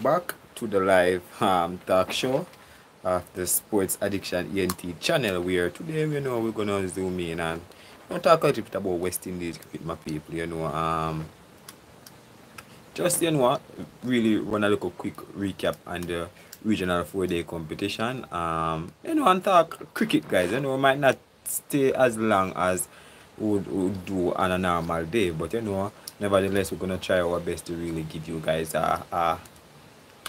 back to the live talk show of the Sports Addiction ENT channel, where today we're gonna zoom in and talk a little bit about West Indies cricket, my people. Just really run a little quick recap on the regional 4-day competition. And talk cricket, guys. We might not stay as long as we would do on a normal day, but nevertheless, we're gonna try our best to really give you guys a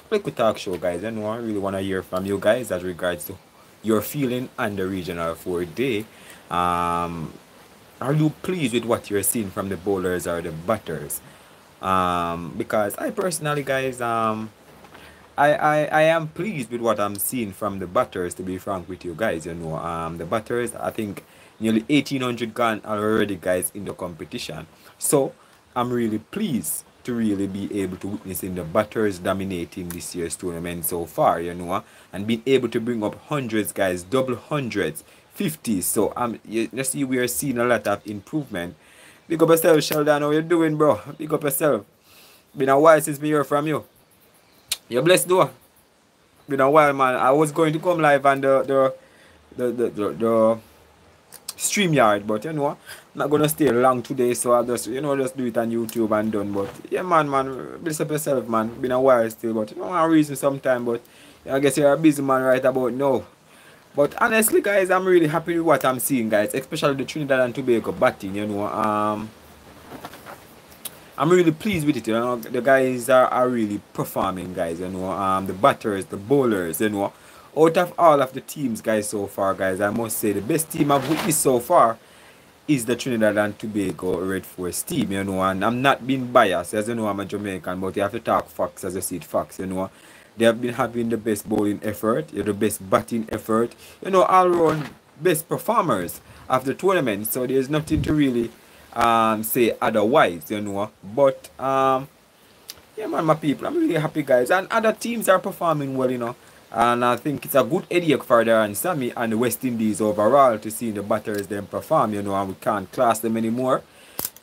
quick talk show, guys. I really want to hear from you guys as regards to your feeling on the regional 4-day. Are you pleased with what you're seeing from the bowlers or the batters? Because I personally, guys, I am pleased with what I'm seeing from the batters, to be frank with you guys. The batters, I think nearly 1,800 gone already, guys, in the competition. So I'm really pleased to really be able to witness in the batters dominating this year's tournament so far, and being able to bring up hundreds, guys, double hundreds, 50s. So you see, we are seeing a lot of improvement. Big up yourself, Sheldon. How you doing, bro? Big up yourself. Been a while since we hear from you. You're blessed, though. Been a while, man. I was going to come live on the StreamYard, but I'm not gonna stay long today, so I'll just just do it on YouTube and done. But yeah, man, bless up yourself, man. Been a while still, but one reason sometime, but I guess you're a busy man right about now. But honestly, guys, I'm really happy with what I'm seeing, guys, especially the Trinidad and Tobago batting. I'm really pleased with it. The guys are really performing, guys. The batters, the bowlers, out of all of the teams, guys, so far, guys, I must say the best team I've witnessed so far is the Trinidad and Tobago Red Force team, and I'm not being biased. As you know, I'm a Jamaican, but you have to talk facts as you see it facts, They have been having the best bowling effort, the best batting effort, all around best performers of the tournament. So there's nothing to really say otherwise, But yeah, man, my people, I'm really happy, guys. And other teams are performing well, And I think it's a good headache for the and Sammy and the West Indies overall to see the batters them perform, and we can't class them anymore,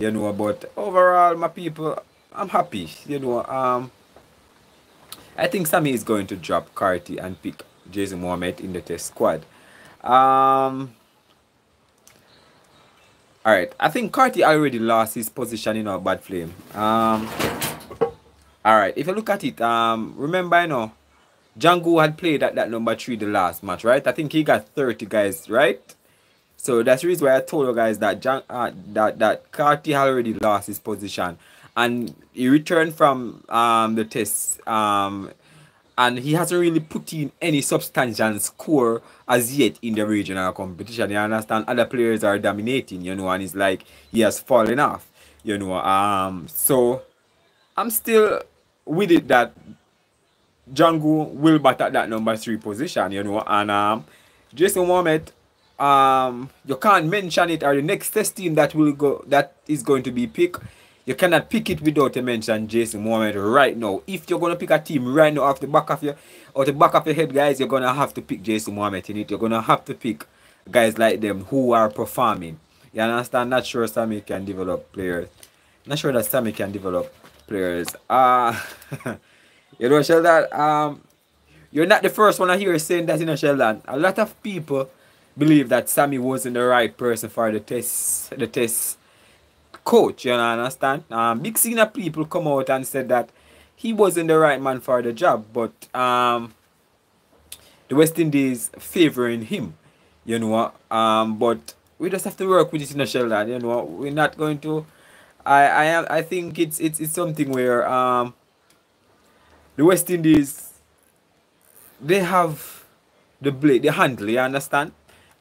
But overall, my people, I'm happy, I think Sammy is going to drop Carty and pick Jason Mohammed in the test squad. Alright, I think Carty already lost his position in our bad flame. Alright, if you look at it, remember, Django had played at that number 3 the last match, right? I think he got 30, guys, right? So that's the reason why I told you guys that that Carty had already lost his position. And he returned from the test, and he hasn't really put in any substantial score as yet in the regional competition. You understand? Other players are dominating, and it's like he has fallen off, So I'm still with it that Django will bat at that number 3 position, and Jason Mohammed, you can't mention it, or the next test team that is going to be picked. You cannot pick it without a mention Jason Mohammed right now. If you're gonna pick a team right now off the back of your head, guys, you're gonna have to pick Jason Mohammed in it. You're gonna have to pick guys like them who are performing. You understand? Not sure Sammy can develop players. Not sure that Sammy can develop players. Sheldon, you're not the first one I hear saying that, Sheldon. A lot of people believe that Sammy wasn't the right person for the test coach, you understand? Big senior people come out and said that he wasn't the right man for the job, but the West Indies favoring him, but we just have to work with it, Sheldon. We're not going to. I think it's something where the West Indies, they have the blade, the handle, you understand?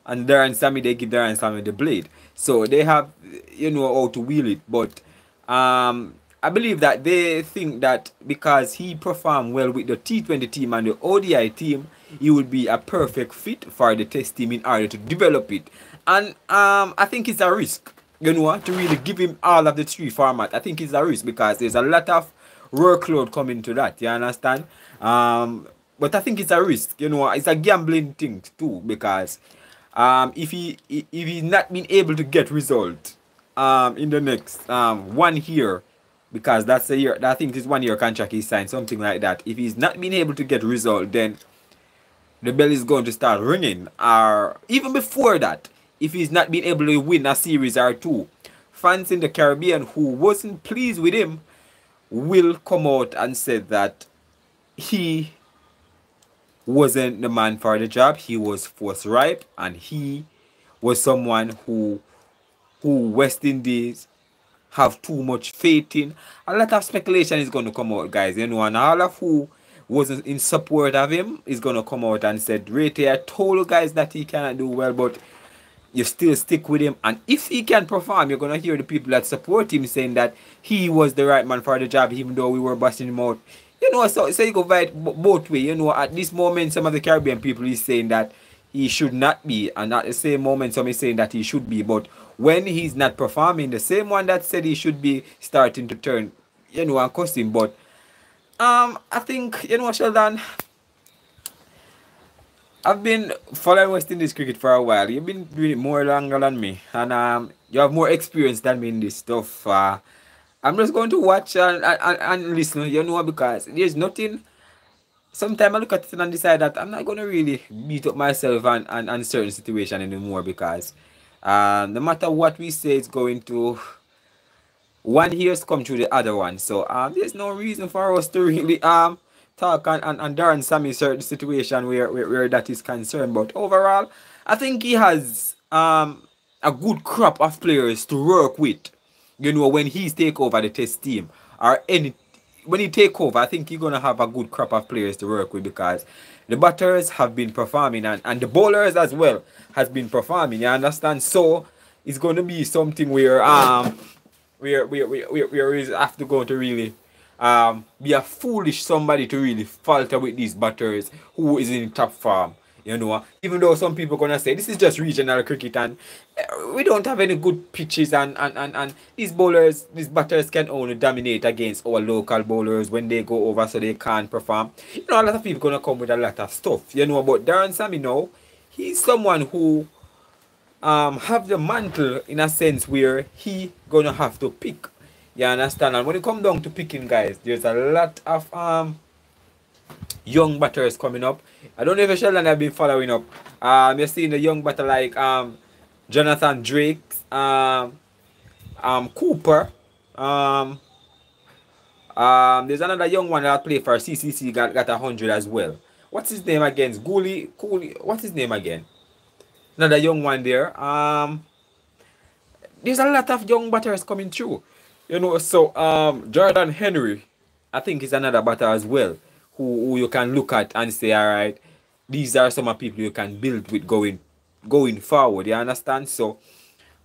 And Darren Sammy, they give Darren Sammy the blade. So they have, how to wheel it. But I believe that they think that because he performed well with the T20 team and the ODI team, he would be a perfect fit for the test team in order to develop it. And I think it's a risk, to really give him all of the 3 format. I think it's a risk because there's a lot of workload coming to that, you understand? But I think it's a risk, it's a gambling thing too, because if he's not been able to get result in the next 1 year, because that's a year. I think it's 1 year contract he signed, something like that. If he's not been able to get result, then the bell is going to start ringing. Or even before that, if he's not been able to win a series or two, fans in the Caribbean who wasn't pleased with him will come out and say that he wasn't the man for the job. He was force ripe, and he was someone who West Indies have too much faith in. A lot of speculation is going to come out, guys. You know, and all of who wasn't in support of him is going to come out and said, Rate, I told you guys that he cannot do well, but you still stick with him. And if he can perform, you're going to hear the people that support him saying that he was the right man for the job, even though we were busting him out. You know, so you go fight both ways. You know, at this moment, some of the Caribbean people is saying that he should not be, and at the same moment, some is saying that he should be. But when he's not performing, the same one that said he should be starting to turn, you know, and cuss him. But I think, you know, Sheldon, I've been following West Indies cricket for a while. You've been doing it more longer than me, and you have more experience than me in this stuff. I'm just going to watch and listen, you know, because there's nothing. Sometimes I look at it and decide that I'm not going to really beat up myself and certain situation anymore, because no matter what we say, it's going to one here's come through the other one. So there's no reason for us to really talk and Darren Sammy certain situation where that is concerned. But overall, I think he has a good crop of players to work with. You know, when he's take over the test team or when he take over, I think he's gonna have a good crop of players to work with, because the batters have been performing and the bowlers as well has been performing. You understand? So it's gonna be something where we have to go to really be a foolish somebody to really falter with these batters who is in top form. You know, even though some people gonna say this is just regional cricket and we don't have any good pitches, and these bowlers, these batters can only dominate against our local bowlers when they go over, so they can't perform. You know, a lot of people gonna come with a lot of stuff. You know, but Darren Sammy now, he's someone who have the mantle in a sense where he gonna have to pick. You understand? And when it come down to picking, guys, there's a lot of young batters coming up. I don't know if Sheldon have been following up. You're seeing the young batter like Jonathan Drake, Cooper. There's another young one that played for CCC, got 100 as well. What's his name again? Cooley. What's his name again? Another young one there. There's a lot of young batters coming through. You know, so Jordan Henry, I think, is another batter as well, who you can look at and say, all right, these are some of people you can build with going forward. You understand? So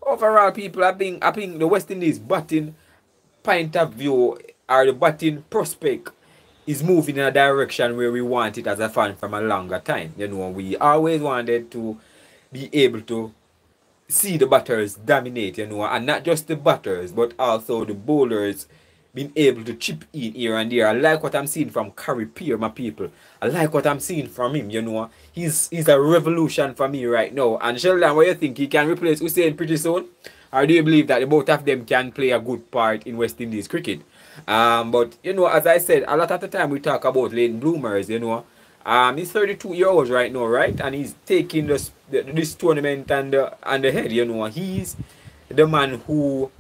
overall, people, I think the West Indies batting point of view, or the batting prospect, is moving in a direction where we want it as a fan from a longer time. You know, we always wanted to be able to see the batters dominate, you know, and not just the batters, but also the bowlers being able to chip in here and there. I like what I'm seeing from Curry Pierre, my people. I like what I'm seeing from him, you know. He's a revolution for me right now. And Sheldon, what do you think? He can replace Hussein pretty soon? Or do you believe that the both of them can play a good part in West Indies cricket? But, you know, as I said, a lot of the time we talk about late bloomers, you know. He's 32 years old right now, right? And he's taking this tournament and the head, you know. He's the man who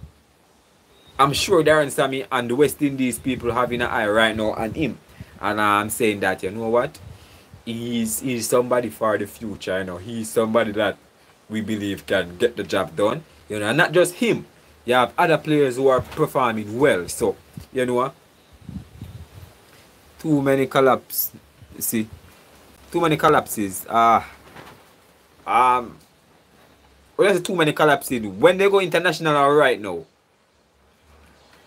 I'm sure Darren Sammy and the West Indies people having an eye right now on him. And I'm saying that, you know what? He's somebody for the future, you know. He's somebody that we believe can get the job done. You know, and not just him. You have other players who are performing well. So, you know, too many collapses. See, too many collapses. Well, there's too many collapses when they go international right now.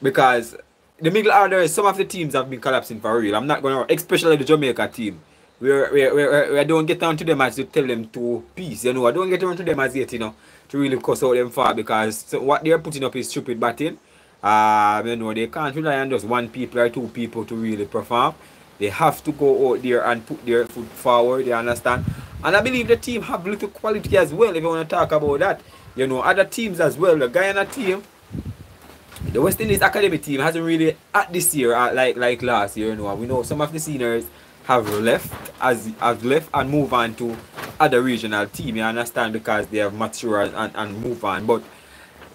Because the middle order, some of the teams have been collapsing for real. I'm not going to, especially the Jamaica team. I don't get down to them as to tell them to peace, you know. I don't get down to them as yet, you know, to really cuss out them far, because what they're putting up is stupid batting. You know, they can't rely on just one people or two people to really perform. They have to go out there and put their foot forward, you understand? And I believe the team have little quality as well, if you want to talk about that. You know, other teams as well. The Guyana team, the West Indies academy team hasn't really at this year like last year. You know, we know some of the seniors have left and move on to other regional team. You understand, because they have matured and move on. But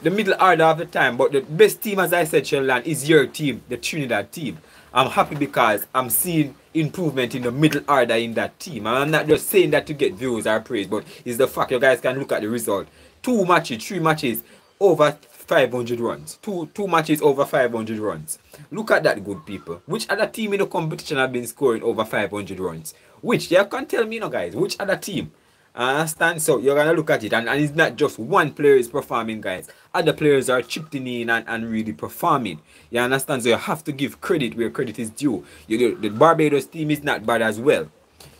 the middle order of the time, but the best team, as I said, Sheldon, is your team, the Trinidad team. I'm happy because I'm seeing improvement in the middle order in that team. And I'm not just saying that to get views or praise, but it's the fact you guys can look at the result. 2 matches, 3 matches, over 500 runs. Two matches over 500 runs. Look at that, good people. Which other team in the competition have been scoring over 500 runs? Which? You can tell me, guys. Which other team? Understand? So you're gonna look at it, and it's not just one player is performing, guys. Other players are chipped in and really performing. You understand? So you have to give credit where credit is due. The Barbados team is not bad as well.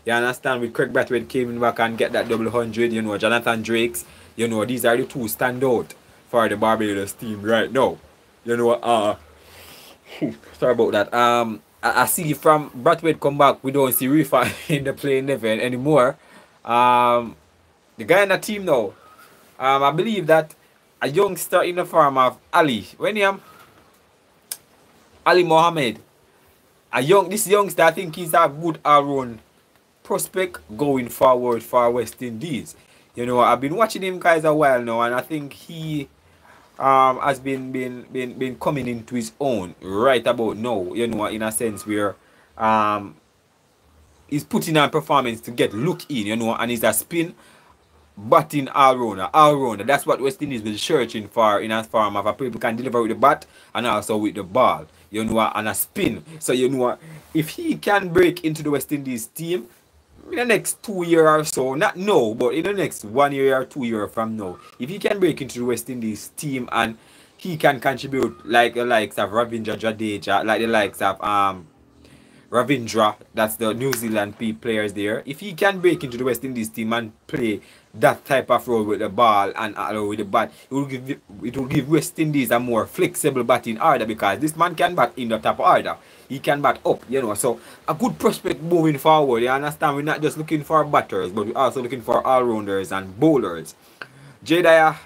You understand? With Craig Brathwaite came back and get that double 100. You know, Jonathan Drakes. You know, these are the two standout for the Barbados team right now. You know, sorry about that. I see from Brathwaite come back, we don't see Rifa in the playing 11 anymore. The guy in the team now, I believe that a youngster in the form of Ali, Ali Mohammed, this youngster, I think he's a good all-round prospect going forward for West Indies. You know, I've been watching him, guys, a while now, and I think he has been coming into his own right about now. You know, in a sense where he's putting on performance to get look in, you know, and he's a spin batting all-rounder. That's what West Indies is searching for, in a form of a player who can deliver with the bat and also with the ball, you know, and a spin. So, you know, if he can break into the West Indies team in the next 2 years or so, not now, but in the next 1 year or 2 years from now, if he can break into the West Indies team and he can contribute like the likes of Ravindra Jadeja, like the likes of Ravindra, that's the New Zealand players there. If he can break into the West Indies team and play that type of role with the ball and with the bat, it will give West Indies a more flexible batting order, because this man can bat in the top order. He can bat up, you know. So a good prospect moving forward. You understand? We're not just looking for batters, but we're also looking for all-rounders and bowlers. Jediah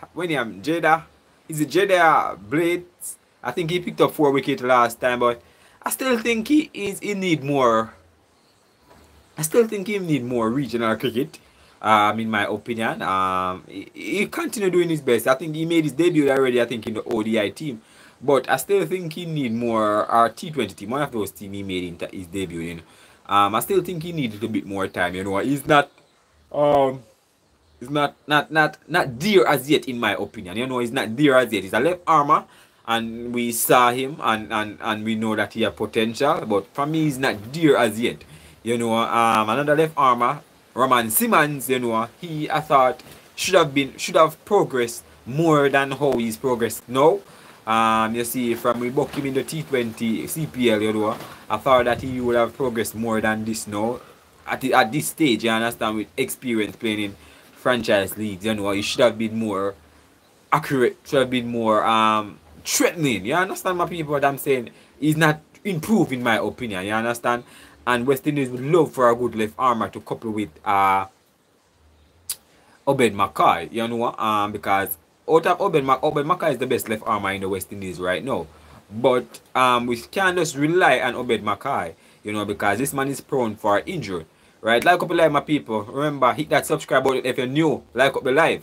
Blades? I think he picked up 4 wickets last time, but I still think he need more. I still think he need more regional cricket. In my opinion, he continued doing his best. I think he made his debut already, I think, in the ODI team. But I still think he need more. Our T20 team, one of those teams he made his debut in. I still think he needs a bit more time. You know, he's not there as yet, in my opinion. You know, he's not there as yet. He's a left armer, and we saw him, and we know that he has potential. But for me, he's not there as yet. You know, another left armer, Roman Simmons, you know, I thought should have progressed more than how he's progressed now. You see, from we book him in the T20 CPL, you know, I thought that he would have progressed more than this now. At this stage, you understand, with experience playing in franchise leagues, you know, he should have been more accurate, should have been more threatening. You understand, my people, what I'm saying? He's not improved, in my opinion, you understand? And West Indies would love for a good left armer to couple with Obed Mackay, you know, because out of Obed Mackay is the best left armer in the West Indies right now. But we can't just rely on Obed Mackay, you know, because this man is prone for injury. Right? Like up the live, my people. Remember, hit that subscribe button if you're new. Like up the live.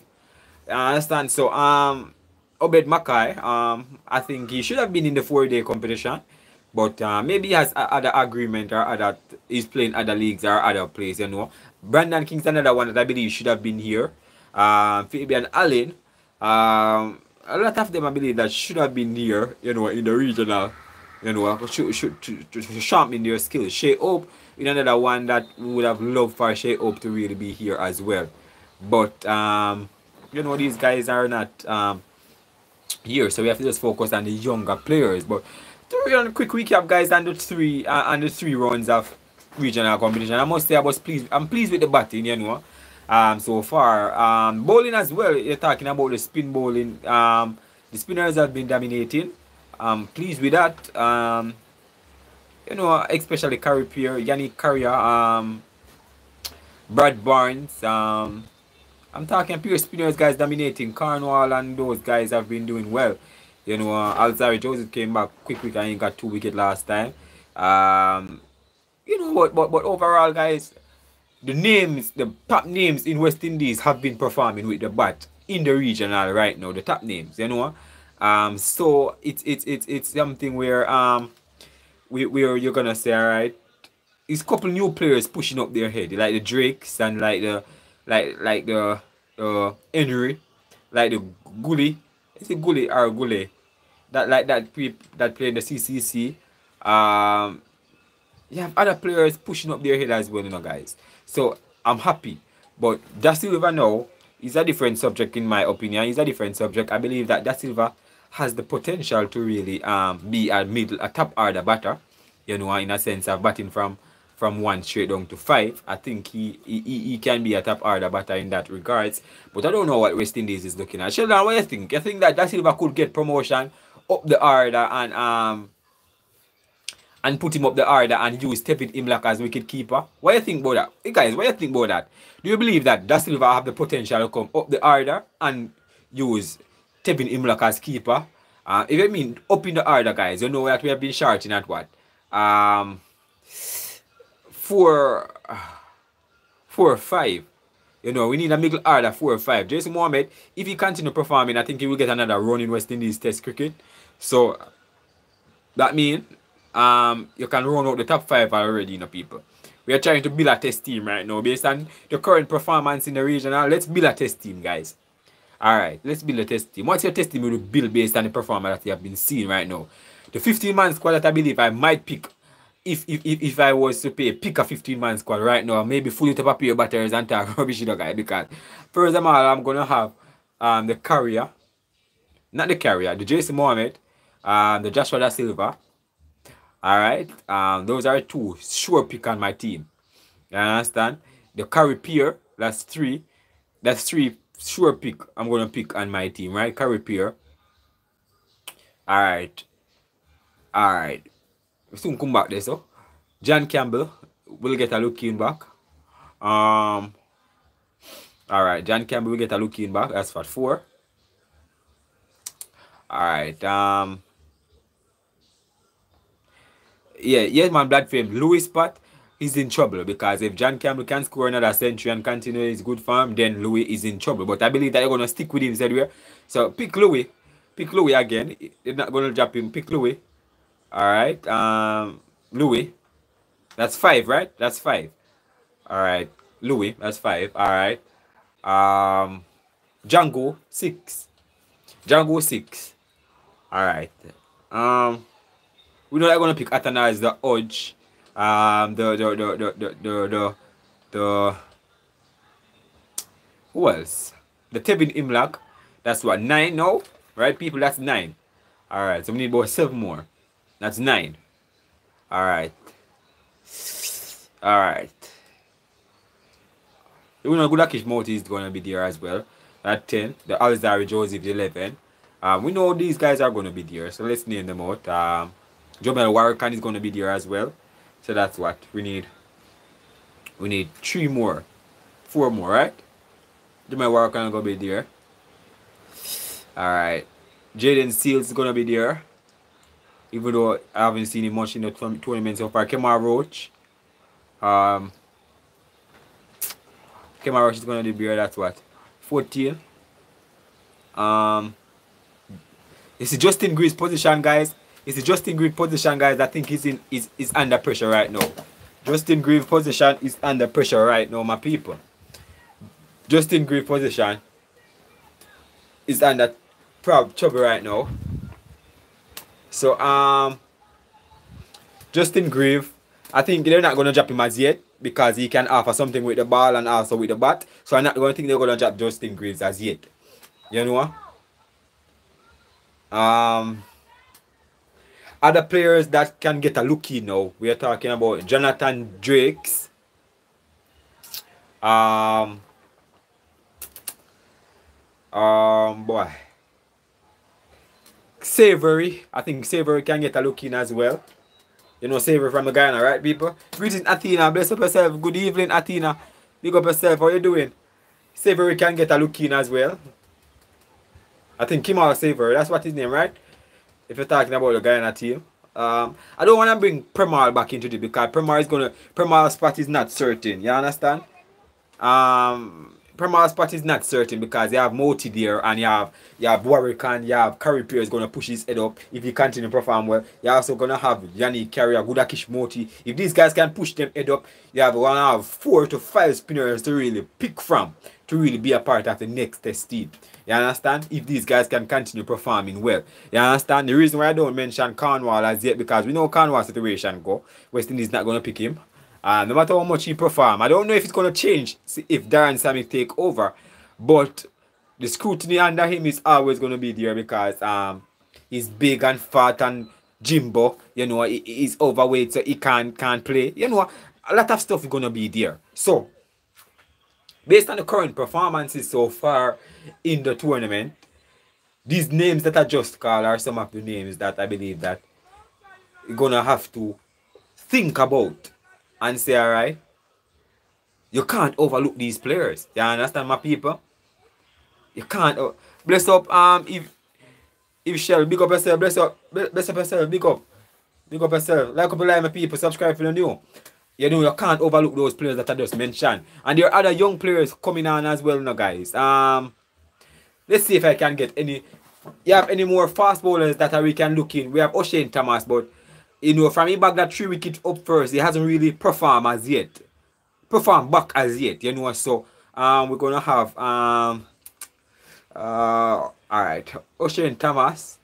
Understand? So Obed Mackay, I think he should have been in the 4-day competition. But maybe he has other agreement, or he's playing other leagues or other places, you know. Brandon King's another one that I believe should have been here. Fabian Allen, a lot of them I believe that should have been here, you know, in the regional, you know, should sharpen their skills. Shea Hope is another one that we would have loved for Shea Hope to really be here as well. But you know, these guys are not here, so we have to just focus on the younger players. But to run a quick recap, guys, on the three rounds of regional competition, I must say I'm pleased with the batting, you know. So far, bowling as well. You're talking about the spin bowling. The spinners have been dominating. Pleased with that. You know, especially Carey Pierre, Yannick Carrier, Brad Barnes. I'm talking pure spinners, guys, dominating. Cornwall and those guys have been doing well. You know, Alzari Joseph came back quick and he got 2 wickets last time. You know, but overall, guys, the top names in West Indies have been performing with the bat in the regional right now. The top names, you know. So it's something where where you're gonna say, all right, it's a couple new players pushing up their head, like the Drakes and like the Henry, like the Gully. Is it Gully or Gully? That play in the CCC. You have other players pushing up their head as well, you know, guys. So I'm happy. But Da Silva now is a different subject in my opinion. He's a different subject. I believe that Da Silva has the potential to really be a top order batter. You know, in a sense of batting from 1 straight down to 5. I think he can be a top order batter in that regards. But I don't know what West Indies is looking at. Sheldon, what do you think? You think that Da Silva could get promotion up the order and put him up the order and use Tevin Imlach as wicket keeper? What do you think about that? Hey guys, what do you think about that? Do you believe that Da Silva have the potential to come up the order and use Tevin Imlach as keeper? If you mean up in the order, guys, you know that we have been shorting at what? 4 or 5. You know, we need a middle order 4 or 5. Jason Mohammed, if he continue performing, I think he will get another run in West Indies Test cricket. So that means you can run out the top 5 already, you know, people. We are trying to build a test team right now based on the current performance in the regional. Let's build a test team, guys. Alright, let's build a test team. What's your test team you will build based on the performance that you have been seeing right now? The 15-man squad that I believe I might pick if I was to pick a 15-man squad right now, maybe fully top up your batters and talk rubbish, you know, guys, because first of all, I'm gonna have the carrier, not the carrier, the Jason Mohammed, the Joshua Da Silva. Alright, those are 2 sure pick on my team. You understand? The Curry Pier, that's 3. That's 3 sure pick I'm gonna pick on my team, right? Curry Pier. Alright. We soon come back there, so. John Campbell will get a look in back. Alright, John Campbell will get a look in back. That's for 4. Alright, yeah, man, blood fame. Louis Pat is in trouble because if John Campbell can score another century and continue his good form, then Louis is in trouble. But I believe that they're gonna stick with him anyway. So pick Louis. Pick Louis again. They're not gonna drop him. Pick Louis. Alright. Louis. That's 5, right? That's 5. Alright. Louis, that's 5. Alright. Django 6. Django 6. Alright. We know they're gonna pick Atana as the Udge. Who else? The Tevin Imlach. That's what, 9 now? Right, people? That's 9. Alright, so we need about 7 more. That's 9. Alright. Alright. We know Gudakish Moti is gonna be there as well. At 10. The Alzari Joseph 11. We know these guys are gonna be there, so let's name them out. Jomel Warrican is gonna be there as well. So that's what we need. We need 3 more. 4 more, right? Jomel Warrican is gonna be there. Alright. Jaden Seals is gonna be there. Even though I haven't seen him much in the tournament so far. Kemar Roach. Kemar Roach is gonna be there, that's what? 14. This is Justin Greaves' position, guys. It's Justin Greaves' position, guys. I think is under pressure right now. Justin Greaves' position is under pressure right now, my people. Justin Greaves' position is under trouble right now. So Justin Greaves, I think they're not gonna drop him as yet because he can offer something with the ball and also with the bat. So I'm not gonna think they're gonna drop Justin Greaves as yet. You know? Other players that can get a look in now. We are talking about Jonathan Drakes. Boy. Savory. I think Savory can get a look in as well. You know Savory from the Guyana, right, people? Greetings, Athena. Bless up yourself. Good evening, Athena. Big up yourself. How you doing? Savory can get a look in as well. I think Kimal Savory. That's what his name, right? if you're talking about the Guyana team. I don't want to bring Premal back into it because Premal spot is not certain. You understand? Premier spot is not certain because you have Moti there and you have Warwick and you have Curry is going to push his head up if he continue to perform well. You're also going to have Yannick Carrier, Gudakish Moti. If these guys can push them head up, you have going to have 4 to 5 spinners to really pick from to really be a part of the next test team. You understand? If these guys can continue performing well. You understand? The reason why I don't mention Cornwall as yet because we know Cornwall's situation go. West Indies not going to pick him. No matter how much he perform, I don't know if it's going to change if Darren Sammy take over, but the scrutiny under him is always going to be there because he's big and fat and Jimbo, you know, he's overweight so he can't play. You know, a lot of stuff is going to be there. So, based on the current performances so far in the tournament, these names that I just called are some of the names that I believe that you're going to have to think about. And say, alright, you can't overlook these players. You understand, my people? You can't. Bless up, if Shell, big up yourself, bless up yourself, big up yourself. Like up my people, subscribe if you're new. You know, you can't overlook those players that I just mentioned. And there are other young players coming on as well now, guys. Let's see if I can get any. You have any more fast bowlers that we can look in? We have O'Shane Thomas, but you know, from him back that 3 wicket up first, he hasn't really performed as yet. Performed back as yet, you know. So we're gonna have alright, O'Shane Thomas.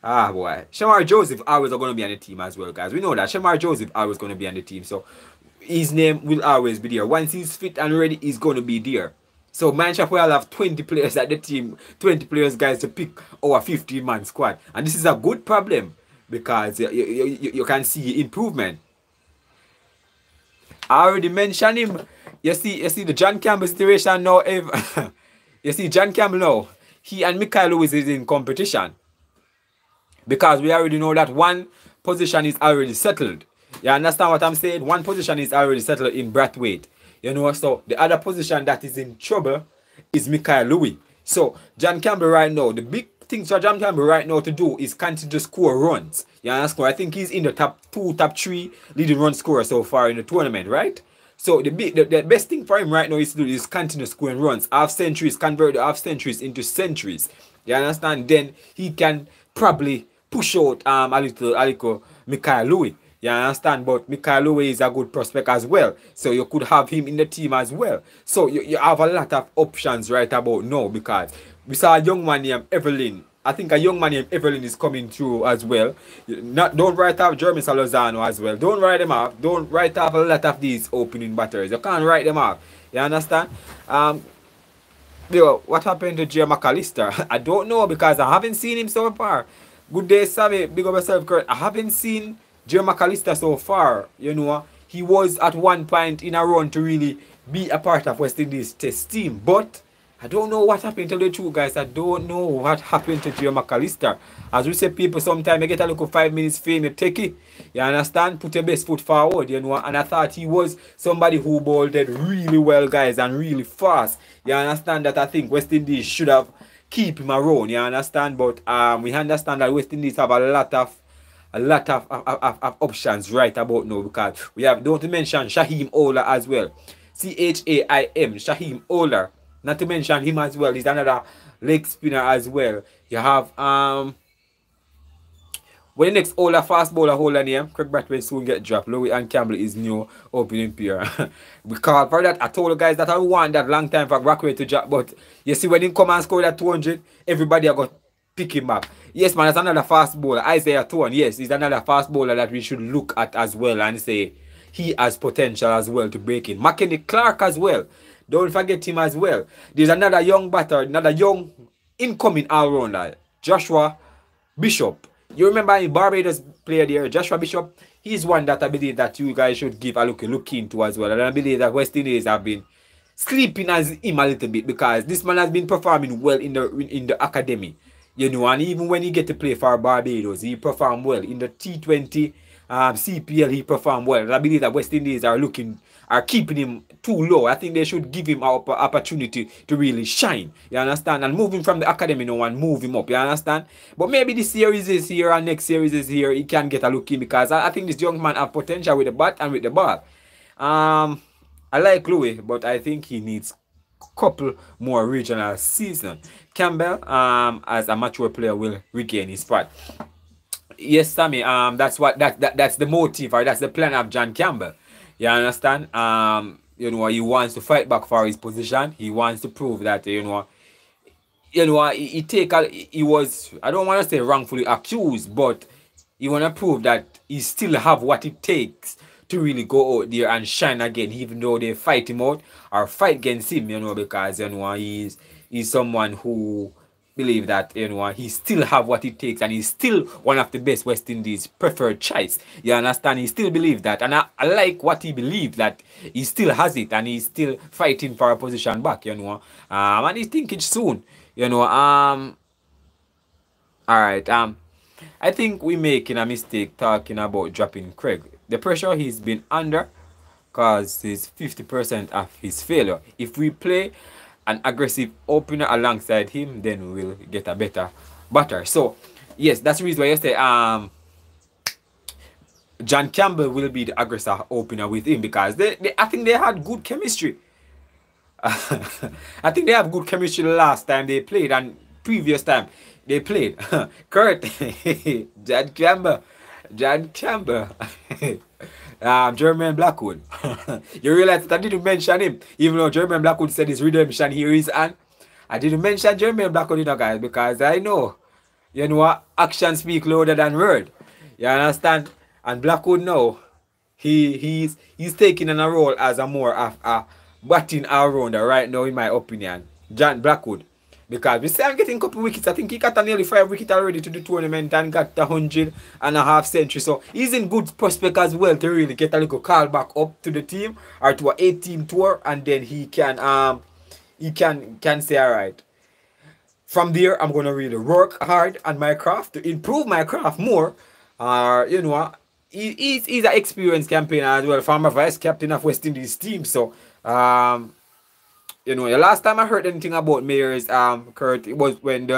Ah boy. Shamar Joseph always are gonna be on the team as well, guys. We know that Shamar Joseph always gonna be on the team. So his name will always be there. Once he's fit and ready, he's gonna be there. So Manchester will have 20 players at the team, 20 players guys to pick our 15-man squad. And this is a good problem. Because you can see improvement. I already mentioned him. You see the John Campbell situation now. You see John Campbell now. He and Michael Lewis is in competition. Because we already know that one position is already settled. You understand what I'm saying? One position is already settled in Brathwaite. You know, so the other position that is in trouble is Michael Lewis. So John Campbell right now, the big things for John Campbell right now to do is continue to score runs. You understand? I think he's in the top 2, top 3 leading run scorer so far in the tournament, right? So the best thing for him right now is to do is continue scoring runs, half centuries, convert the half centuries into centuries. You understand? Then he can probably push out a little Michael Lewis. You understand? But Michael Lewis is a good prospect as well. So you could have him in the team as well. So you have a lot of options right about now because we saw a young man named Evelyn. I think a young man named Evelyn is coming through as well. Don't write off Jeremy Salazano as well. Don't write them off. Don't write off a lot of these opening batters. You can't write them off. You understand? Yo, what happened to Jay McAllister? I don't know because I haven't seen him so far. Good day, Sammy. Big up yourself, Kurt. I haven't seen Jay McAllister so far. You know, he was at one point in a run to really be a part of West Indies test team. But I don't know what happened to the two guys. I don't know what happened to Jay McAllister. As we say, people, sometimes you get a little 5 minutes fame, you take it. You understand? Put your best foot forward, you know. And I thought he was somebody who bowled really well, guys, and really fast. You understand that I think West Indies should have keep him around, you understand? But we understand that West Indies have a lot of options right about now because we have, don't mention Shaheem Ola as well. C-H-A-I-M, Shaheem Ola. Not to mention him as well. He's another leg spinner as well. You have when the next Ola fast bowler holder name, Craig Brathwaite soon get dropped. Louis and Campbell is new opening pair. Because for that, I told the guys that I want that long time for Brathwaite to drop. But you see when he come and score that 200, everybody are going to pick him up. Yes, man, that's another fast bowler. Isaiah Tuan, yes, he's another fast bowler that we should look at as well and say he has potential as well to break in. Mackenzie Clark as well. Don't forget him as well. There's another young batter, another young incoming all-rounder, Joshua Bishop. You remember in Barbados player there, Joshua Bishop? He's one that I believe that you guys should give a look into as well. And I believe that West Indies have been sleeping as him a little bit because this man has been performing well in the academy. You know, and even when he get to play for Barbados, he performed well. In the T20 CPL, he performed well. And I believe that West Indies are are keeping him too low. I think they should give him an opportunity to really shine. You understand? And move him from the academy now and move him up. You understand? But maybe this series is here and next series is here. He can get a look in because I think this young man have potential with the bat and with the ball. I like Louis, but I think he needs couple more regional season. Campbell, as a mature player, will regain his spot. Yes, Sammy. That's the motive, or that's the plan of John Campbell. You understand? You know, he wants to fight back for his position. He wants to prove that he was, I don't want to say wrongfully accused, but he want to prove that he still have what it takes to really go out there and shine again, even though they fight him out or fight against him, because he's someone who believe that he still have what it takes and he's still one of the best West Indies preferred choice. You understand? He still believes that, and I like what he believes, that he still has it and he's still fighting for a position back, and he's thinking soon, all right. I think we're making a mistake talking about dropping Craig. The pressure he's been under causes 50% of his failure. If we play an aggressive opener alongside him, then we'll get a better batter. So, yes, that's the reason why I say John Campbell will be the aggressive opener with him, because I think they had good chemistry. I think they have good chemistry the last time they played and previous time they played. Kurt, John Campbell. Jermaine Blackwood. You realize that I didn't mention him, even though Jermaine Blackwood said his redemption here is on. I didn't mention Jermaine Blackwood, guys, because I know, actions speak louder than word. You understand? And Blackwood now, he's taking on a role as a more of a batting all-rounder right now, in my opinion. John Blackwood. Because we see him getting a couple wickets. I think he got a nearly 5 wickets already to the tournament and got 100.5 century. So he's in good prospect as well to really get a little call back up to the team or to an 8-team tour, and then he can say, all right, from there I'm gonna really work hard on my craft to improve my craft more. He's an experienced campaigner as well, former vice captain of West Indies team. So the last time I heard anything about Mayers, Kurt, it was when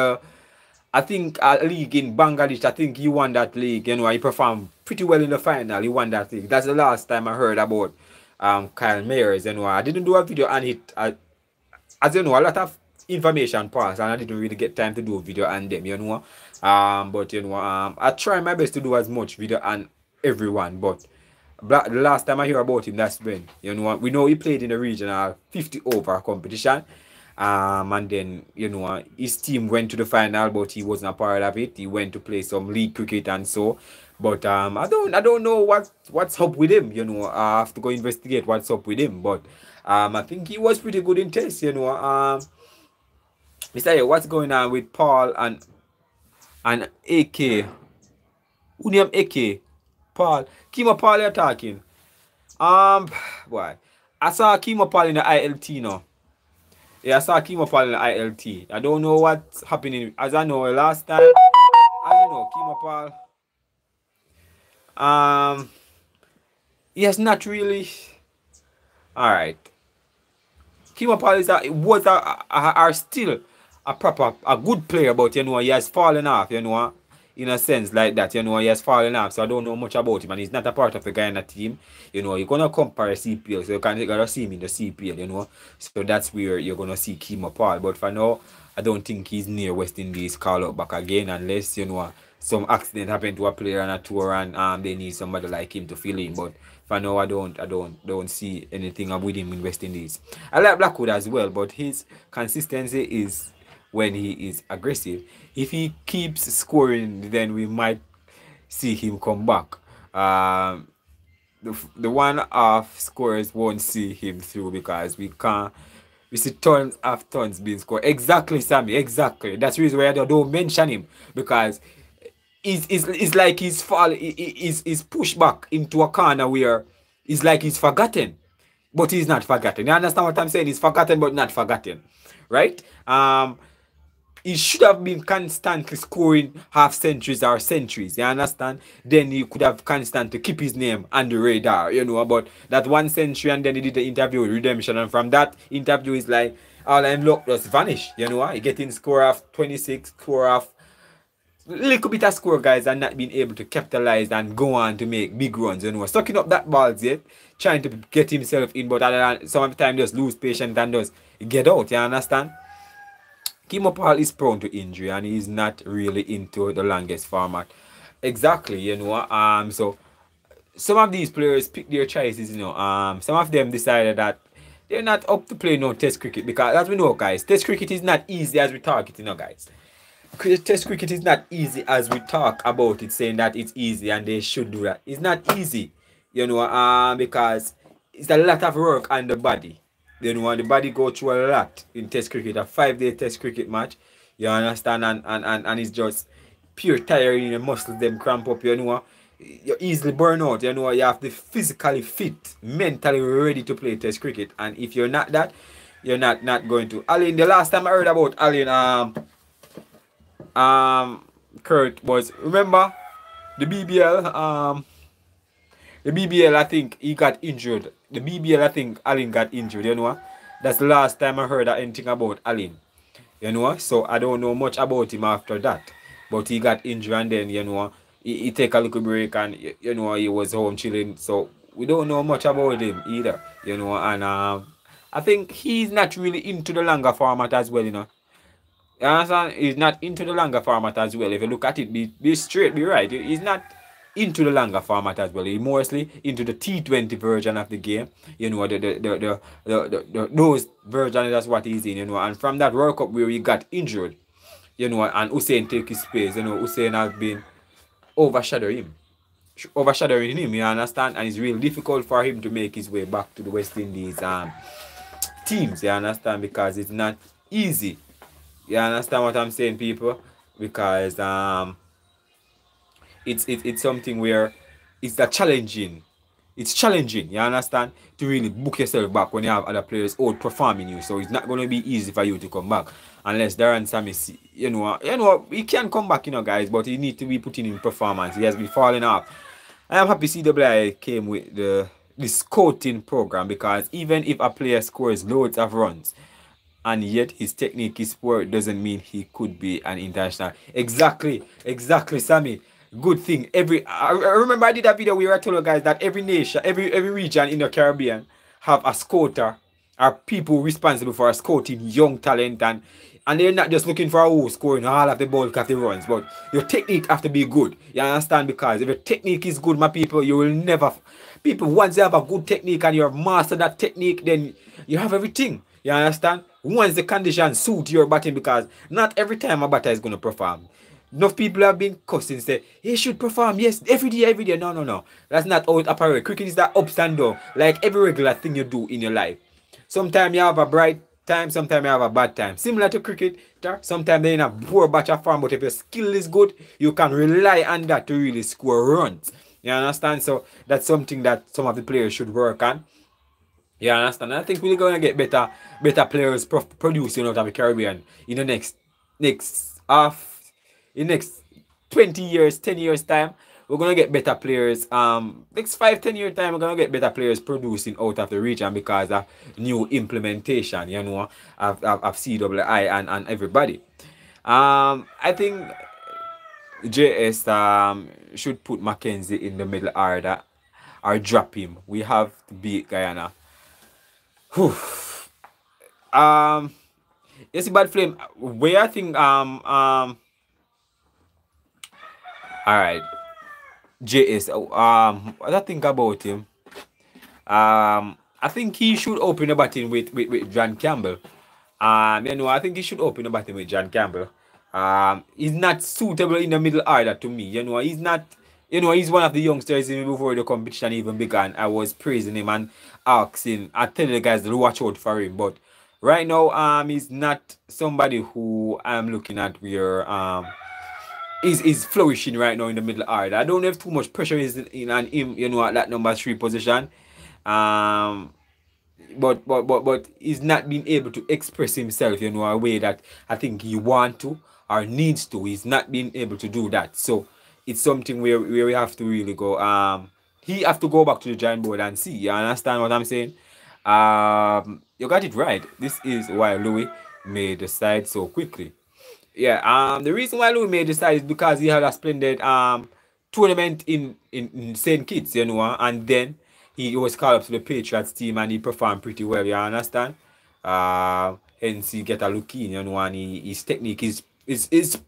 I think a league in Bangladesh, I think he won that league. He performed pretty well in the final. He won that league. That's the last time I heard about Kyle Mayers. I didn't do a video on it. As you know, a lot of information passed, and I didn't really get time to do a video on them. But I try my best to do as much video on everyone, but the last time I hear about him, that's when, we know he played in the regional 50 over competition. And then, his team went to the final, but he wasn't a part of it. He went to play some league cricket and so. But I don't know what's up with him, I have to go investigate what's up with him. But I think he was pretty good in test, Mr. What's going on with Paul and AK? Who name AK? Paul. Kimo Paul you're talking. Boy. I saw Kimo Paul in the ILT now. Yeah, I saw Kimo Paul in the ILT. I don't know what's happening. As I know last time, Kimo Paul. Yes, not really. Alright. Kimo Paul are still a good player, but he has fallen off, in a sense like that, he has fallen off, so I don't know much about him, and he's not a part of the Guyana team. You're gonna compare CPL, so you're gonna see him in the CPL, so that's where you're gonna see Kimo Paul. But for now, I don't think he's near West Indies call up back again, unless some accident happened to a player on a tour and they need somebody like him to fill in. But for now, I don't see anything with him in West Indies. I like Blackwood as well, but his consistency is when he is aggressive. If he keeps scoring, then we might see him come back. The one-off scorers won't see him through, because we see tons of tons being scored. Exactly, Sammy, exactly. That's the reason why I don't mention him, because it's like he's pushed back into a corner where it's like he's forgotten, but he's not forgotten. You understand what I'm saying? He's forgotten but not forgotten, right? he should have been constantly scoring half centuries or centuries, you understand? Then he could have constantly keep his name on the radar, you know, about that 1 century, and then he did the interview with Redemption, and from that interview is like all I'm luck just vanish, you know. He getting score of 26, score of little bit of score, guys, and not being able to capitalize and go on to make big runs, you know. Sucking up that balls yet, trying to get himself in, but other than some of the time just lose patience and just get out, you understand? Kimo Paul is prone to injury and he's not really into the longest format. Exactly, you know. So some of these players pick their choices, you know. Some of them decided that they're not up to play no test cricket, because as we know, guys, test cricket is not easy as we talk it, you know, guys. Test cricket is not easy as we talk about it, saying that it's easy and they should do that. It's not easy, you know, because it's a lot of work on the body. You know, the body go through a lot in test cricket, a 5-day test cricket match. You understand? And it's just pure tiring, the muscles them cramp up, you know. You easily burn out, you know. You have to be physically fit, mentally ready to play test cricket. And if you're not that, you're not going to. Alin, the last time I heard about Alin, Kurt, was, remember the BBL, I think he got injured. The BBL, I think Alin got injured, you know. That's the last time I heard anything about Alin, you know. So I don't know much about him after that. But he got injured and then, you know, he take a little break and, you know, he was home chilling. So we don't know much about him either, you know. And I think he's not really into the longer format as well, you know. You understand? He's not into the longer format as well. If you look at it, be straight, be right. He's not into the longer format as well. He's mostly into the T20 version of the game. You know, those versions, that's what he's in, you know. And from that World Cup where he got injured, you know, and Hussein take his space, you know, Hussein has been overshadowing him, you understand? And it's really difficult for him to make his way back to the West Indies teams, you understand? Because it's not easy. You understand what I'm saying, people? Because it's something where it's challenging, you understand, to really book yourself back when you have other players outperforming you. So it's not going to be easy for you to come back unless Darren Sammy, you know, he can come back, you know, guys, but he needs to be putting in performance. He has been falling off. I am happy CWI came with this scouting program, because even if a player scores loads of runs and yet his technique is poor, doesn't mean he could be an international. Exactly, Sammy. Good thing. I remember I did a video where I told you guys that every nation, every region in the Caribbean have a scouter, or people responsible for scouting young talent, and they're not just looking for who scoring all of the bulk of the runs, but your technique have to be good. You understand? Because if your technique is good, my people, you will never. People, once you have a good technique and you have mastered that technique, then you have everything. You understand? Once the conditions suit your batting, because not every time a batter is going to perform. Enough people have been cussing, say, he should perform, yes, every day. No. That's not how it operates. Cricket is that ups and down, like every regular thing you do in your life. Sometimes you have a bright time, sometimes you have a bad time. Similar to cricket, sometimes they're in a poor batch of form, but if your skill is good, you can rely on that to really score runs. You understand? So that's something that some of the players should work on. You understand? I think we're gonna get better players producing out of the Caribbean in the next 20 years, 10 years time. We're gonna get better players. Next 5-10 year time, we're gonna get better players producing out of the region because of new implementation, you know, of CWI and everybody. I think JS should put Mackenzie in the middle order or drop him. We have to beat Guyana. Whew. Yes, bad flame. Where I think all right, JS. What I think about him? I think he should open the batting with John Campbell. You know, I think he should open the batting with John Campbell. He's not suitable in the middle order to me. You know, he's not. You know, he's one of the youngsters even before the competition even began. I was praising him and asking, I tell the guys to watch out for him. But right now, he's not somebody who I'm looking at where is flourishing right now in the middle order. I don't have too much pressure in on him, you know, at that number 3 position. but he's not been able to express himself, you know, a way that I think he want to or needs to. He's not been able to do that. So it's something where we have to really go. He have to go back to the drawing board and see. You understand what I'm saying? You got it right. This is why Louis made the side so quickly. Yeah, the reason why Louis made the side is because he had a splendid tournament in St. Kitts, you know, and then he was called up to the Patriots team and he performed pretty well, you understand? Hence he get a look in, you know, and his technique is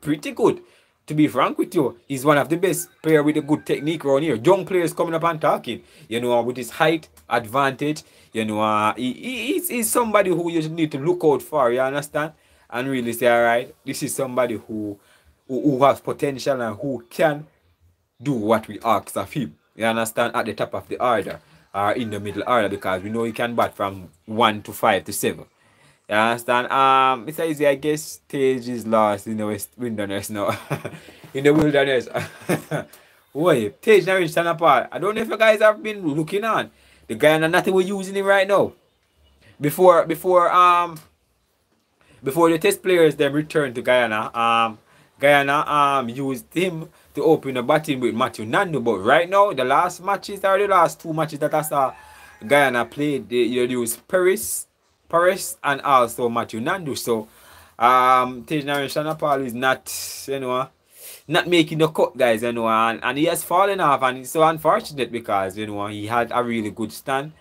pretty good. To be frank with you, he's one of the best player with a good technique around here. Young players coming up and talking, you know, with his height advantage, you know, he's somebody who you need to look out for, you understand? And really say, all right, this is somebody who has potential and who can do what we ask of him. You understand? At the top of the order or in the middle order, because we know he can bat from 1 to 5 to 7. You understand? It's easy, I guess stage is lost in the wilderness now. In the wilderness. Wait, stage now reached an apart. I don't know if you guys have been looking on. The guy and nothing we're using him right now. Before the test players then returned to Guyana, Guyana used him to open the batting with Matthew Nandu. But right now, the last matches or the last 2 matches that I saw Guyana played, they used Paris and also Matthew Nandu. So Tejnarian Shanapal is not, you know, not making the cut, guys, you know, and he has fallen off, and it's so unfortunate because, you know, he had a really good stand.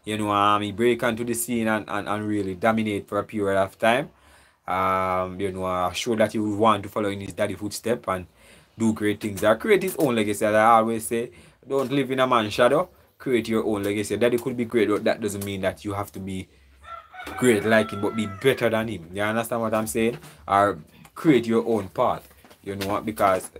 You know, he break onto the scene and really dominate for a period of time. You know, show that he would want to follow in his daddy footstep and do great things or create his own legacy. As I always say, don't live in a man's shadow, create your own legacy. Daddy could be great, but that doesn't mean that you have to be great like him, but be better than him. You understand what I'm saying? Or create your own path. You know what? Because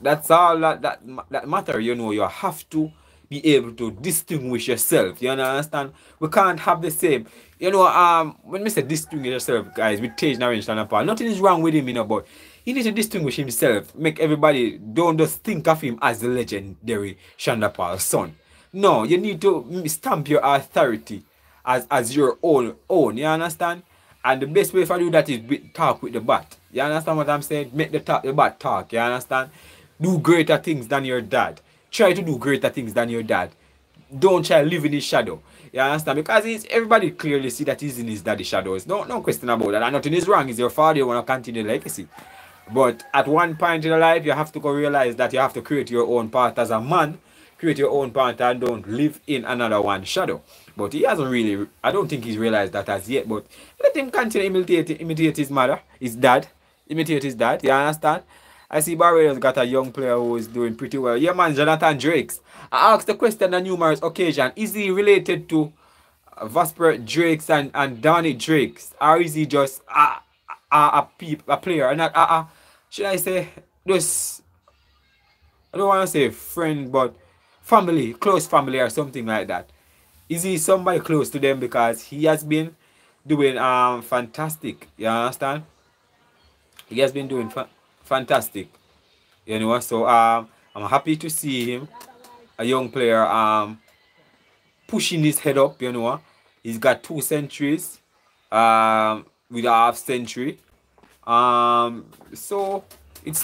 that's all that matter. You know, you have to be able to distinguish yourself. You understand? We can't have the same. You know, when we say distinguish yourself, guys, with Tej Narendra Shanapal, nothing is wrong with him, you know, but he needs to distinguish himself. Make everybody don't just think of him as the legendary Shanapal's son. No, you need to stamp your authority as your own. You understand? And the best way for you that is talk with the bat. You understand what I'm saying? Make the bat talk. You understand? Do greater things than your dad. Try to do greater things than your dad. Don't try to live in his shadow. You understand? Because everybody clearly see that he's in his daddy's shadows. No question about that. And nothing is wrong. It's your father. You want to continue the legacy. But at one point in your life, you have to go realize that you have to create your own path as a man. Create your own path and don't live in another one's shadow. But he hasn't really, I don't think he's realized that as yet. But let him continue imitate his mother, his dad. Imitate his dad. You understand? I see Barbados got a young player who is doing pretty well. Yeah, man, Jonathan Drakes. I asked the question on numerous occasions. Is he related to Vasper Drakes and Donny Drakes? Or is he just a player? And not should I say, just, I don't want to say friend, but family, close family or something like that. Is he somebody close to them? Because he has been doing fantastic. You understand? He has been doing fantastic. You know, so I'm happy to see him, a young player, pushing his head up. You know, he's got 2 centuries with a half century. So it's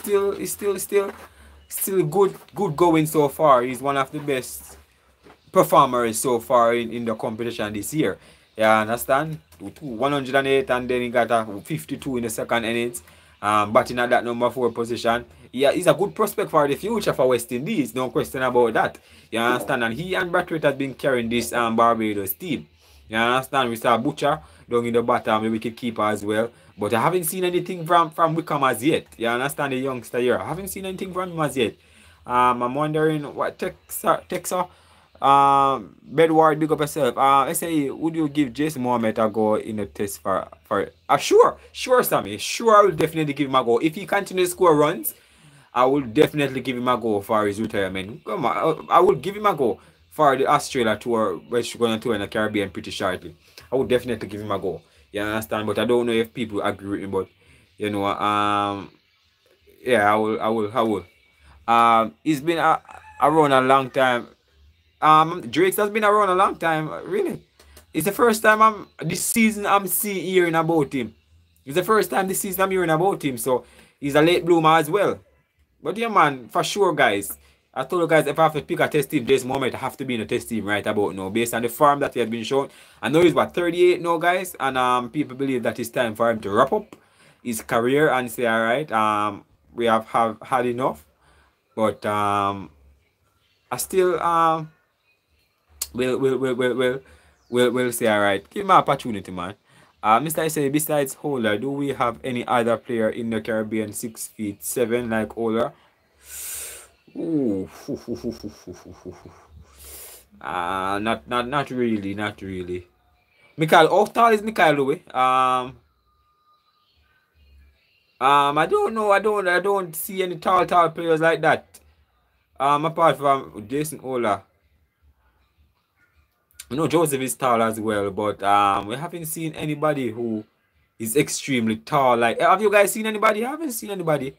still good going so far. He's one of the best performers so far in the competition this year. You understand? 108 and then he got a 52 in the second innings. Batting at that number 4 position. Yeah, he's a good prospect for the future for West Indies. No question about that. You understand? And he and Brathwaite has been carrying this Barbados team. You understand? We saw Butcher down in the bottom, the wicket keeper as well. But I haven't seen anything from Wickham as yet. You understand, the youngster here? I haven't seen anything from him as yet. I'm wondering what Texas. Bedward, big up yourself. I say, would you give Jason Mohammed a go in the test for sure, Sammy. Sure, I will definitely give him a go. If he continues to score runs, I will definitely give him a go for his retirement. Come on, I will give him a go for the Australia tour, which we're going to tour in the Caribbean pretty shortly. I would definitely give him a go. You understand? But I don't know if people agree with him. But you know, yeah, I will. He's been around a long time. Drake's has been around a long time, really. It's the first time this season I'm seeing hearing about him. It's the first time this season I'm hearing about him, so he's a late bloomer as well. But yeah, man, for sure, guys. I told you guys if I have to pick a test team this moment, I have to be in a test team right about now, based on the form that he has been shown. I know he's what 38 now, guys, and people believe that it's time for him to wrap up his career and say, all right, we have had enough. But I still we'll say, all right, give him an opportunity, man. Mr. say, besides Holder, do we have any other player in the Caribbean 6'7" like Holder? Ooh. Not really. Mikhail, how tall is Mikhail Louis? I don't know. I don't see any tall players like that. Apart from Jason Ola. I know Joseph is tall as well, but we haven't seen anybody who is extremely tall. Like, have you guys seen anybody? I haven't seen anybody.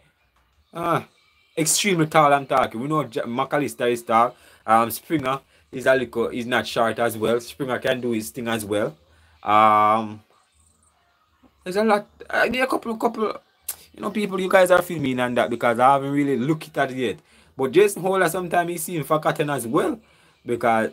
Extremely tall, I'm talking. We know McAllister is tall. Springer is is not short as well. Springer can do his thing as well. There's a lot. There are a couple, people, you guys are filming and that because I haven't really looked at it yet. But Jason Holder, sometimes he seems forgotten as well. Because,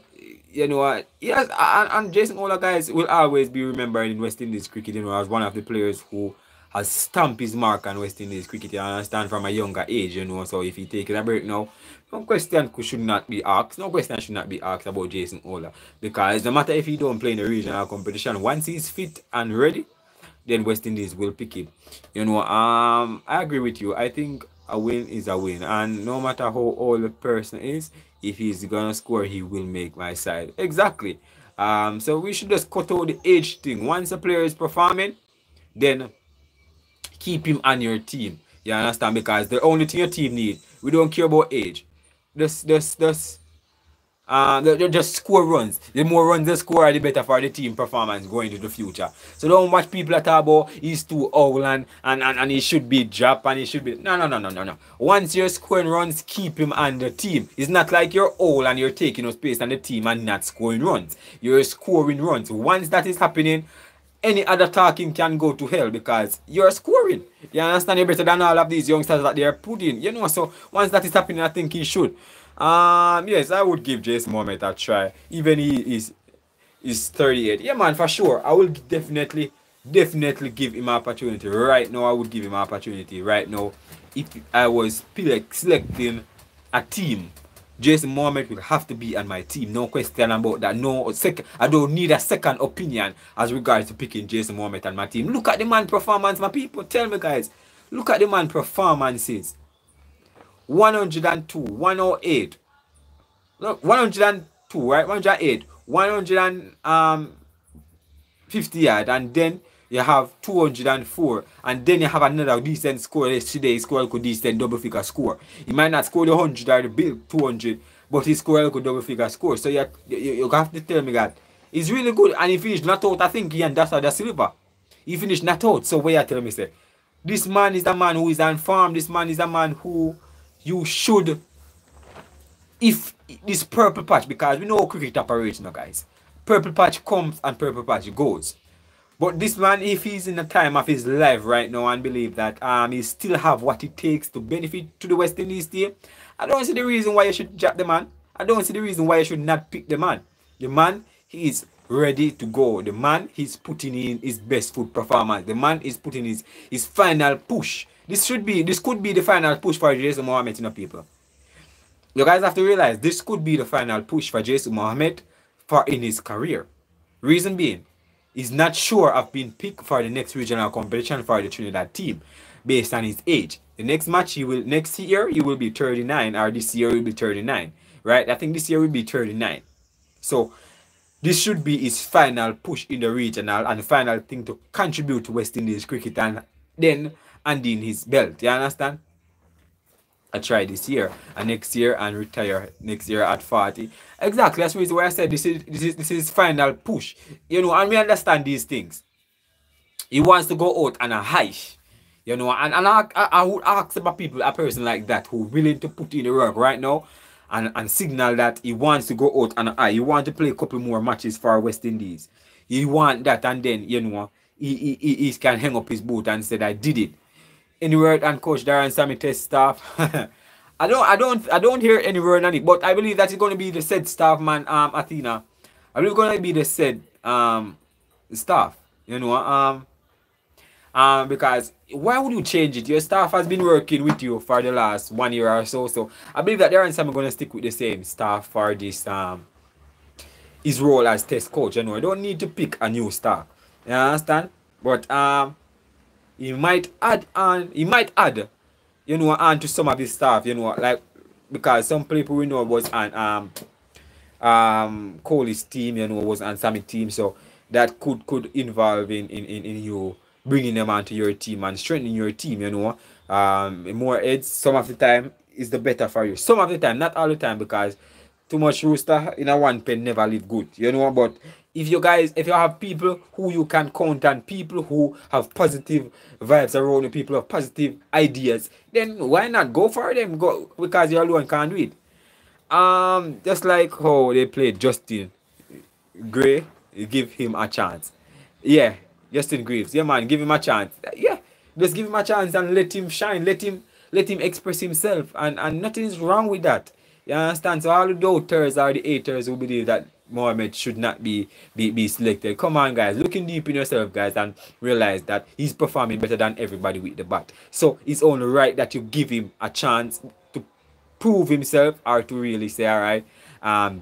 you know what, yes, and Jason Holder, guys, will always be remembered in West Indies cricket, as one of the players who has stamped his mark on West Indies cricket, you understand, from a younger age, So if he takes a break now, no question should not be asked. No question should not be asked about Jason Holder. Because no matter if he don't play in the regional competition, once he's fit and ready, then West Indies will pick him. I agree with you. I think a win is a win. And no matter how old the person is, if he's gonna score, he will make my side. Exactly. So we should just cut out the age thing. Once a player is performing, then keep him on your team. You understand? Because the only thing your team needs, we don't care about age. Just score runs. The more runs they score, the better for the team performance going into the future. So don't watch people that talk about he's too old and he should be dropped and he should be. No. Once you're scoring runs, keep him on the team. It's not like you're old and you're taking up space on the team and not scoring runs. You're scoring runs. Once that is happening, any other talking can go to hell because you're scoring. You understand? You're better than all of these youngsters that they're putting. So once that is happening, I think he should. Yes, I would give Jason Mohammed a try. Even he is 38. Yeah, man, for sure. I will definitely give him an opportunity. Right now, I would give him an opportunity. Right now, if I was selecting a team, Jason Mohammed will have to be on my team. No question about that. I don't need a second opinion as regards to picking Jason Mohammed on my team. Look at the man performance, my people. Tell me, guys. Look at the man performances. 102, 108. Look, 102, right? 108. 150 yard. And then you have 204. And then you have another decent score. Yesterday, he scored a decent double figure score. He might not score the 100 or the big 200, but he scored a double figure score. So you have to tell me that he's really good. And he finished not out, I think, and that's the silver. He finished not out. So where you tell me, say, this man is a man who is on farm. This man is a man who you should, if this purple patch, because we know how cricket operates now, guys. Purple patch comes and purple patch goes. But this man, if he's in the time of his life right now and believe that he still have what it takes to benefit to the West Indies team, I don't see the reason why you should drop the man. I don't see the reason why you should not pick the man. The man, he is ready to go. The man, he's putting in his best foot performance. The man is putting his final push. This could be the final push for Jason Mohammed, people. You guys have to realize this could be the final push for Jason Mohammed in his career. Reason being, he's not sure of being picked for the next regional competition for the Trinidad team based on his age. The next match next year he will be 39, or this year he will be 39. Right? I think this year will be 39. So this should be his final push in the regional and final thing to contribute to West Indies cricket and then in his belt. You understand? I try this year and next year and retire next year at 40. Exactly. That's the reason why I said this is his final push. And we understand these things. He wants to go out on a high. And I would ask about people, a person like that who willing to put in the work right now. and signal that he wants to go out and he want to play a couple more matches for West Indies. He want that, and then you know he can hang up his boot and said I did it. Any word and Coach Darren Sammy test staff. I don't hear any word on it, but I believe that it's gonna be the said staff man, Athena. I believe it's gonna be the said staff, you know, because why would you change it? Your staff has been working with you for the last 1 year or so. So I believe that Darren Sam is gonna stick with the same staff for this his role as test coach. You know, I don't need to pick a new staff. You understand? But he might add, you know, on to some of his staff, you know, like because some people we know was on Kohli's team, you know, was on Sammy's team, so that could involve in you bringing them onto your team and strengthening your team, you know. More heads some of the time is the better for you. Some of the time, not all the time, because too much rooster in a one pen never live good, you know. But if you have people who you can count on, people who have positive vibes around you, people have positive ideas, then why not go for them? Go, because you alone can't do it. Just like how they played Justin Gray, you give him a chance. Yeah, Justin Greaves. Yeah, man, give him a chance. Yeah, just give him a chance and let him shine. Let him express himself, and nothing is wrong with that. You understand? So all the doubters or the haters who believe that Mohamed should not be selected, come on, guys, looking deep in yourself, guys, and realize that he's performing better than everybody with the bat. So it's only right that you give him a chance to prove himself, or to really say, all right,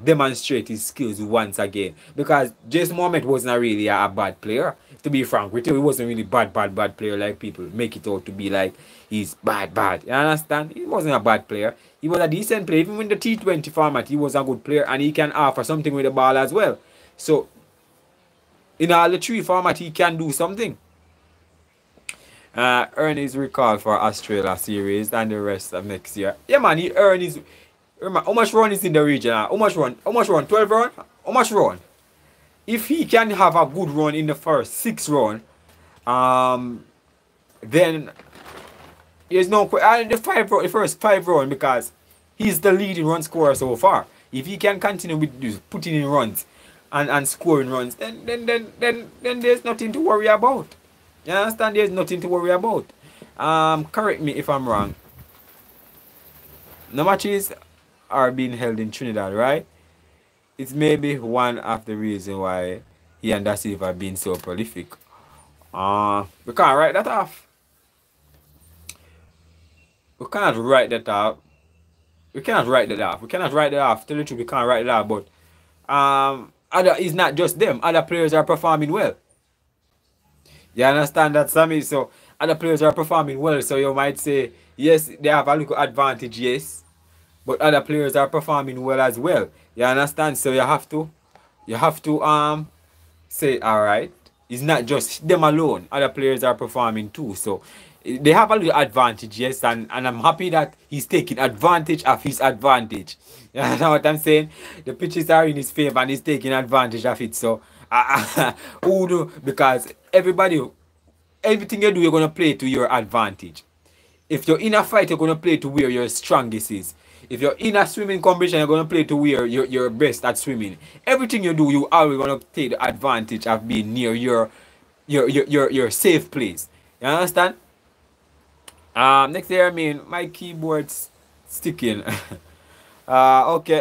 demonstrate his skills once again. Because Jason Mohamed wasn't really a bad player. To be frank with you, he wasn't really bad player like people make it out to be, like he's bad. You understand? He wasn't a bad player. He was a decent player. Even in the T20 format, he was a good player, and he can offer something with the ball as well. So in all the three format, he can do something. Earn his recall for Australia series and the rest of next year. Yeah, man, he earned his. How much run is in the region? How much run? 12 run? How much run? If he can have a good run in the first 6 run, then there's no the first 5 run, because he's the leading run scorer so far. If he can continue with this, putting in runs and scoring runs, then there's nothing to worry about. You understand? There's nothing to worry about. Correct me if I'm wrong. No matches are being held in Trinidad, right? It's maybe one of the reasons why he and Da Silva have been so prolific. We can't write that off. We cannot write that off. We cannot write that off. We cannot write that off. Tell the truth, we can't write that off. But it's not just them. Other players are performing well. You understand that, Sammy? So other players are performing well. So you might say, yes, they have a little advantage, yes. But other players are performing well as well. You understand? So you have to say, all right, it's not just them alone. Other players are performing too. So they have a little advantage, yes, and I'm happy that he's taking advantage of his advantage. You know what I'm saying? The pitches are in his favor and he's taking advantage of it. So because everything you do, you're gonna play to your advantage. If you're in a fight, you're gonna play to where your strongest is. If you're in a swimming competition, you're going to play to where you're best at swimming. Everything you do, you always going to take the advantage of being near your safe place. You understand? Next year, I mean, my keyboard's sticking. Okay.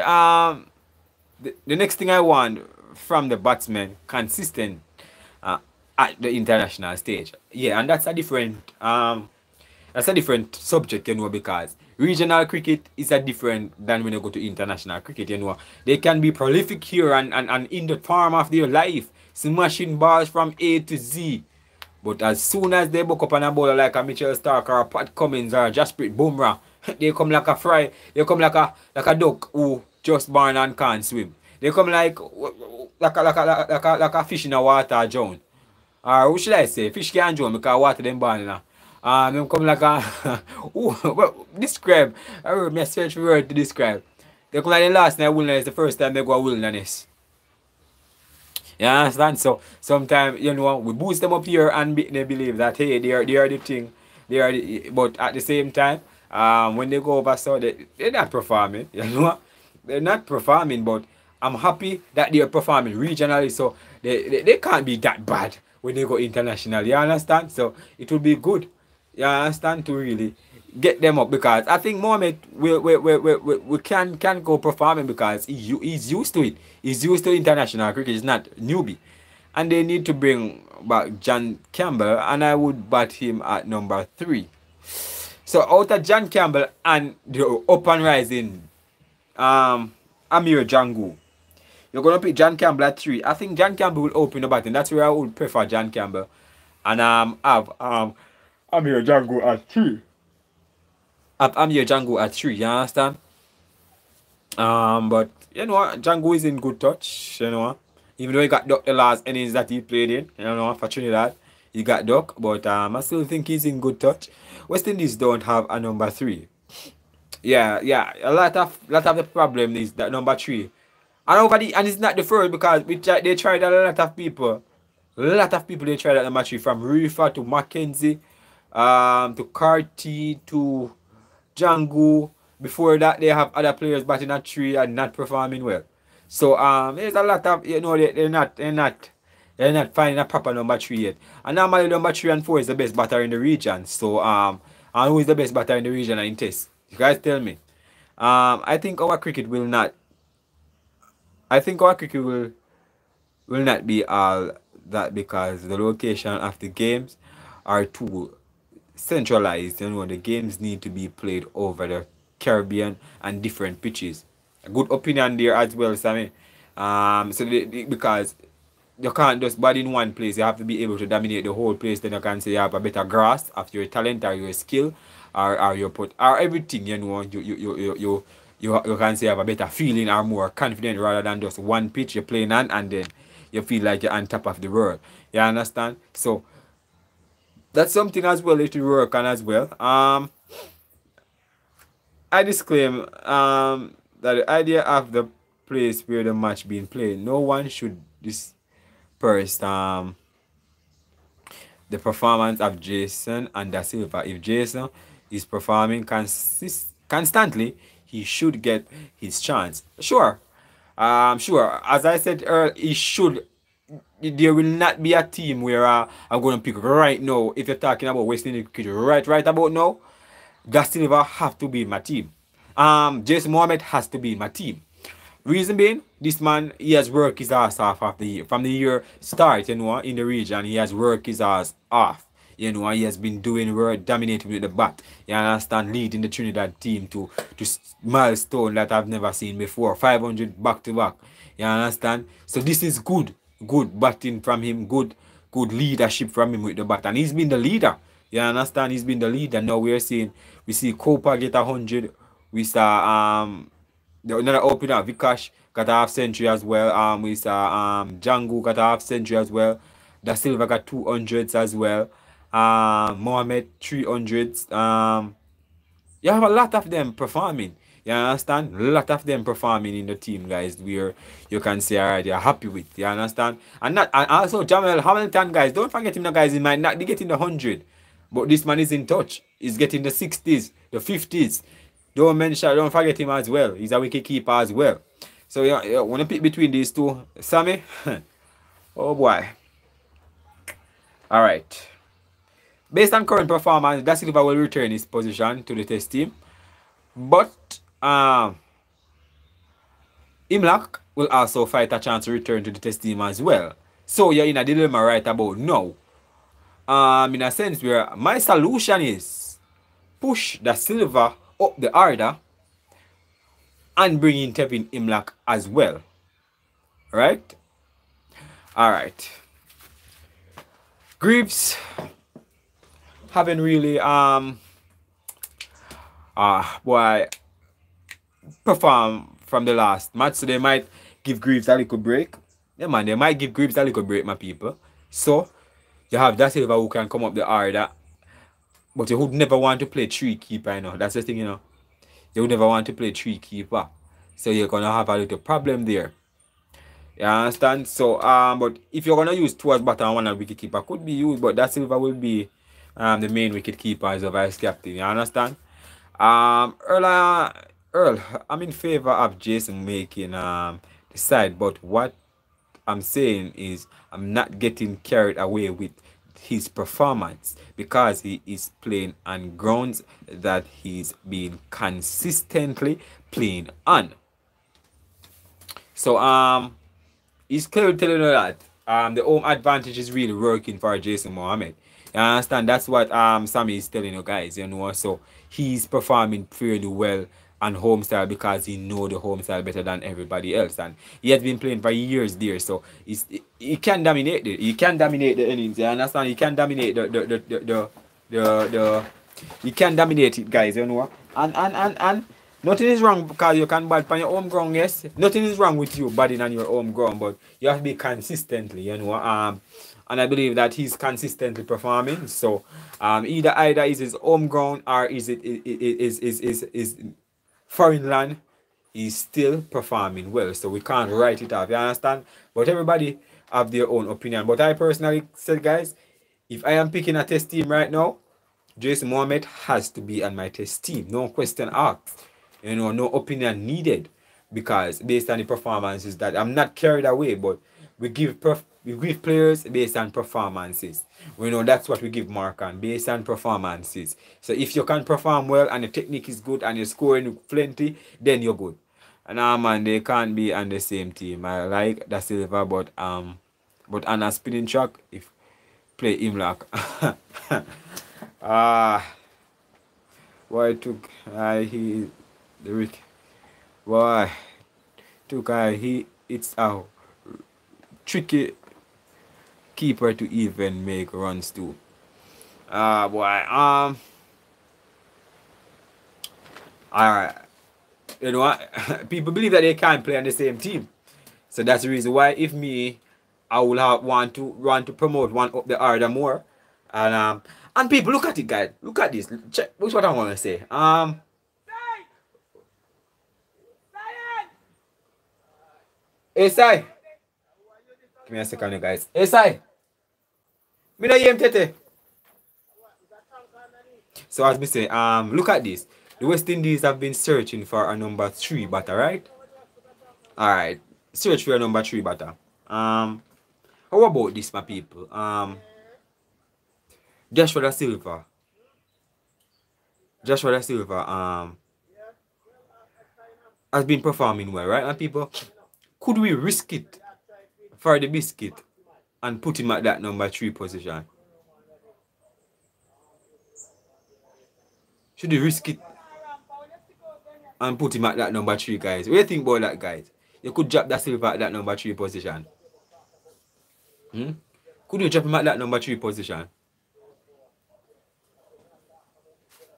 The next thing I want from the batsman, consistent at the international stage. Yeah, and that's a different subject, you know, because regional cricket is a different than when you go to international cricket, you know. They can be prolific here and in the form of their life, smashing balls from A to Z. But as soon as they buck up on a bowler like a Mitchell Stark or a Pat Cummins or a Jasprit Bumrah, they come like a fry, they come like a duck who just born and can't swim. They come like a fish in a water drown. Or what should I say? Fish can't drown because water them born now. Them come like a describe. I wrote me a search word to describe. They come like the last night wilderness, the first time they go a wilderness. You understand? So sometimes, you know, we boost them up here and they believe that hey, they are the thing. They are the, but at the same time, when they go over so they're not performing, you know. they're not performing, but I'm happy that they're performing regionally, so they can't be that bad when they go international. You understand? So it will be good. You understand, to really get them up, because I think Mohamed we can go performing because he's used to it. He's used to international cricket. He's not newbie, and they need to bring back John Campbell, and I would bat him at number 3. So out of John Campbell and the up and rising Amir Jangu, you're gonna pick John Campbell at 3. I think John Campbell will open the batting. That's where I would prefer John Campbell, and have Amir Jangu at 3. Have Amir Jangu at 3. You understand? But you know, Jangu is in good touch. You know, even though he got ducked the last innings that he played in, you know, for Trinidad, he got ducked. But I still think he's in good touch. West Indies don't have a number 3. Yeah. A lot of the problem is that number 3. And it's not the first, because they tried a lot of people. They tried at number 3, from Rifa to Mackenzie, to Carty to Jangu. Before that, they have other players batting at 3 and not performing well. So there's a lot of, you know, they're not finding a proper number 3 yet. And normally number 3 and 4 is the best batter in the region. So and who is the best batter in the region in Test? You guys tell me. I think our cricket will not. I think our cricket will not be all that, because the location of the games are too centralized. You know, the games need to be played over the Caribbean and different pitches. A good opinion there as well, Sammy. Because you can't just bat in one place. You have to be able to dominate the whole place. Then you can say you have a better grasp of your talent or your skill or your or everything. You know, you can say you have a better feeling or more confident, rather than just one pitch you're playing on and then you feel like you're on top of the world. You understand? So that's something as well that you work on as well. I disclaim that the idea of the place where the match being played, no one should disperse the performance of Jason and Da Silva. If Jason is performing constantly, he should get his chance. Sure. Sure. As I said earlier, he should. There will not be a team where I'm going to pick right now. If you're talking about West Indies cricket right about now, Da Silva have to be in my team. Jason Mohammed has to be in my team. Reason being, this man, he has worked his ass off of the year. From the year start, you know, in the region, he has worked his ass off. You know, he has been doing work, dominating with the bat. You understand, leading the Trinidad team to milestone that I've never seen before. 500 back to back. You understand? So this is good batting from him, good leadership from him with the bat. And he's been the leader. You understand? He's been the leader. Now we see Copa get 100. We saw another opener, Vikash, got a half century as well. We saw Jangu got a half century as well. Da Silva got 200s as well. Mohammed 300s. You have a lot of them performing. You understand? A lot of them performing in the team, guys, where you can say, alright, you're happy with. You understand? And also Jamel Hamilton, guys, don't forget him, the guys, he might not be getting the 100. But this man is in touch. He's getting the 60s, the 50s. Don't forget him as well. He's a wicket keeper as well. So you want to pick between these two, Sammy? Oh boy. Alright. Based on current performance, Da Silva will return his position to the Test team. But Imlak will also fight a chance to return to the Test team as well. So you're in a dilemma right about now. In a sense where my solution is push Da Silva up the order and bring in Tevin Imlak as well. Right? Alright. Greaves haven't really performed from the last match, so they might give Greaves a little break. Yeah man, they might give Greaves a little break, my people. So you have Da Silva who can come up the order, but you would never want to play 3 keeper, you know. That's the thing, you know. You would never want to play 3 keeper. So you're gonna have a little problem there. You understand? So but if you're gonna use 2 as batter and 1 as wicket keeper, could be used, but Da Silva will be the main wicket keeper as a vice captain. You understand? Earlier Earl, I'm in favor of Jason making the side, but what I'm saying is I'm not getting carried away with his performance because he is playing on grounds that he's been consistently playing on. So he's clearly telling you that the home advantage is really working for Jason Mohammed. You understand? That's what Sammy is telling you guys, you know. So he's performing fairly well on home style because he know the home style better than everybody else, and he has been playing for years there. So he can dominate it. He can dominate the innings. You understand? He can dominate the he can dominate it, guys. You know. And nothing is wrong because you can bat on your home ground, yes. Nothing is wrong with you batting on your home ground, but you have to be consistently, you know. And I believe that he's consistently performing. So either is his home ground or is foreign land. He's still performing well. So we can't write it off. You understand? But everybody have their own opinion. But I personally said, guys, if I am picking a test team right now, Jason Mohammed has to be on my test team. No question asked. You know, no opinion needed. Because based on the performances that I'm not carried away, but we give players based on performances. We know that's what we give mark on, based on performances. So if you can perform well and the technique is good and you're scoring plenty, then you're good. And man, they can't be on the same team. I like Da Silva, but on a spinning track, if play him like why took he the Rick why took it's a tricky keeper to even make runs too. Boy, alright. You know what? People believe that they can't play on the same team. So that's the reason why if me I will have want to promote one up the order more. And people look at it, guys. Look at this. Check which what I want to say. Hey, Sai. Give me a second, guys. Hey, Sai. Me not hear him, Tete. So as we say, look at this. The West Indies have been searching for a number 3 batter, right? Alright. Search for a number 3 batter. How about this, my people? Joshua Da Silva. Has been performing well, right, my people? Could we risk it for the biscuit and put him at that number 3 position? Should we risk it and put him at that number 3, guys? What do you think about that, guys? You could drop Da Silva at that number 3 position. Could you drop him at that number 3 position?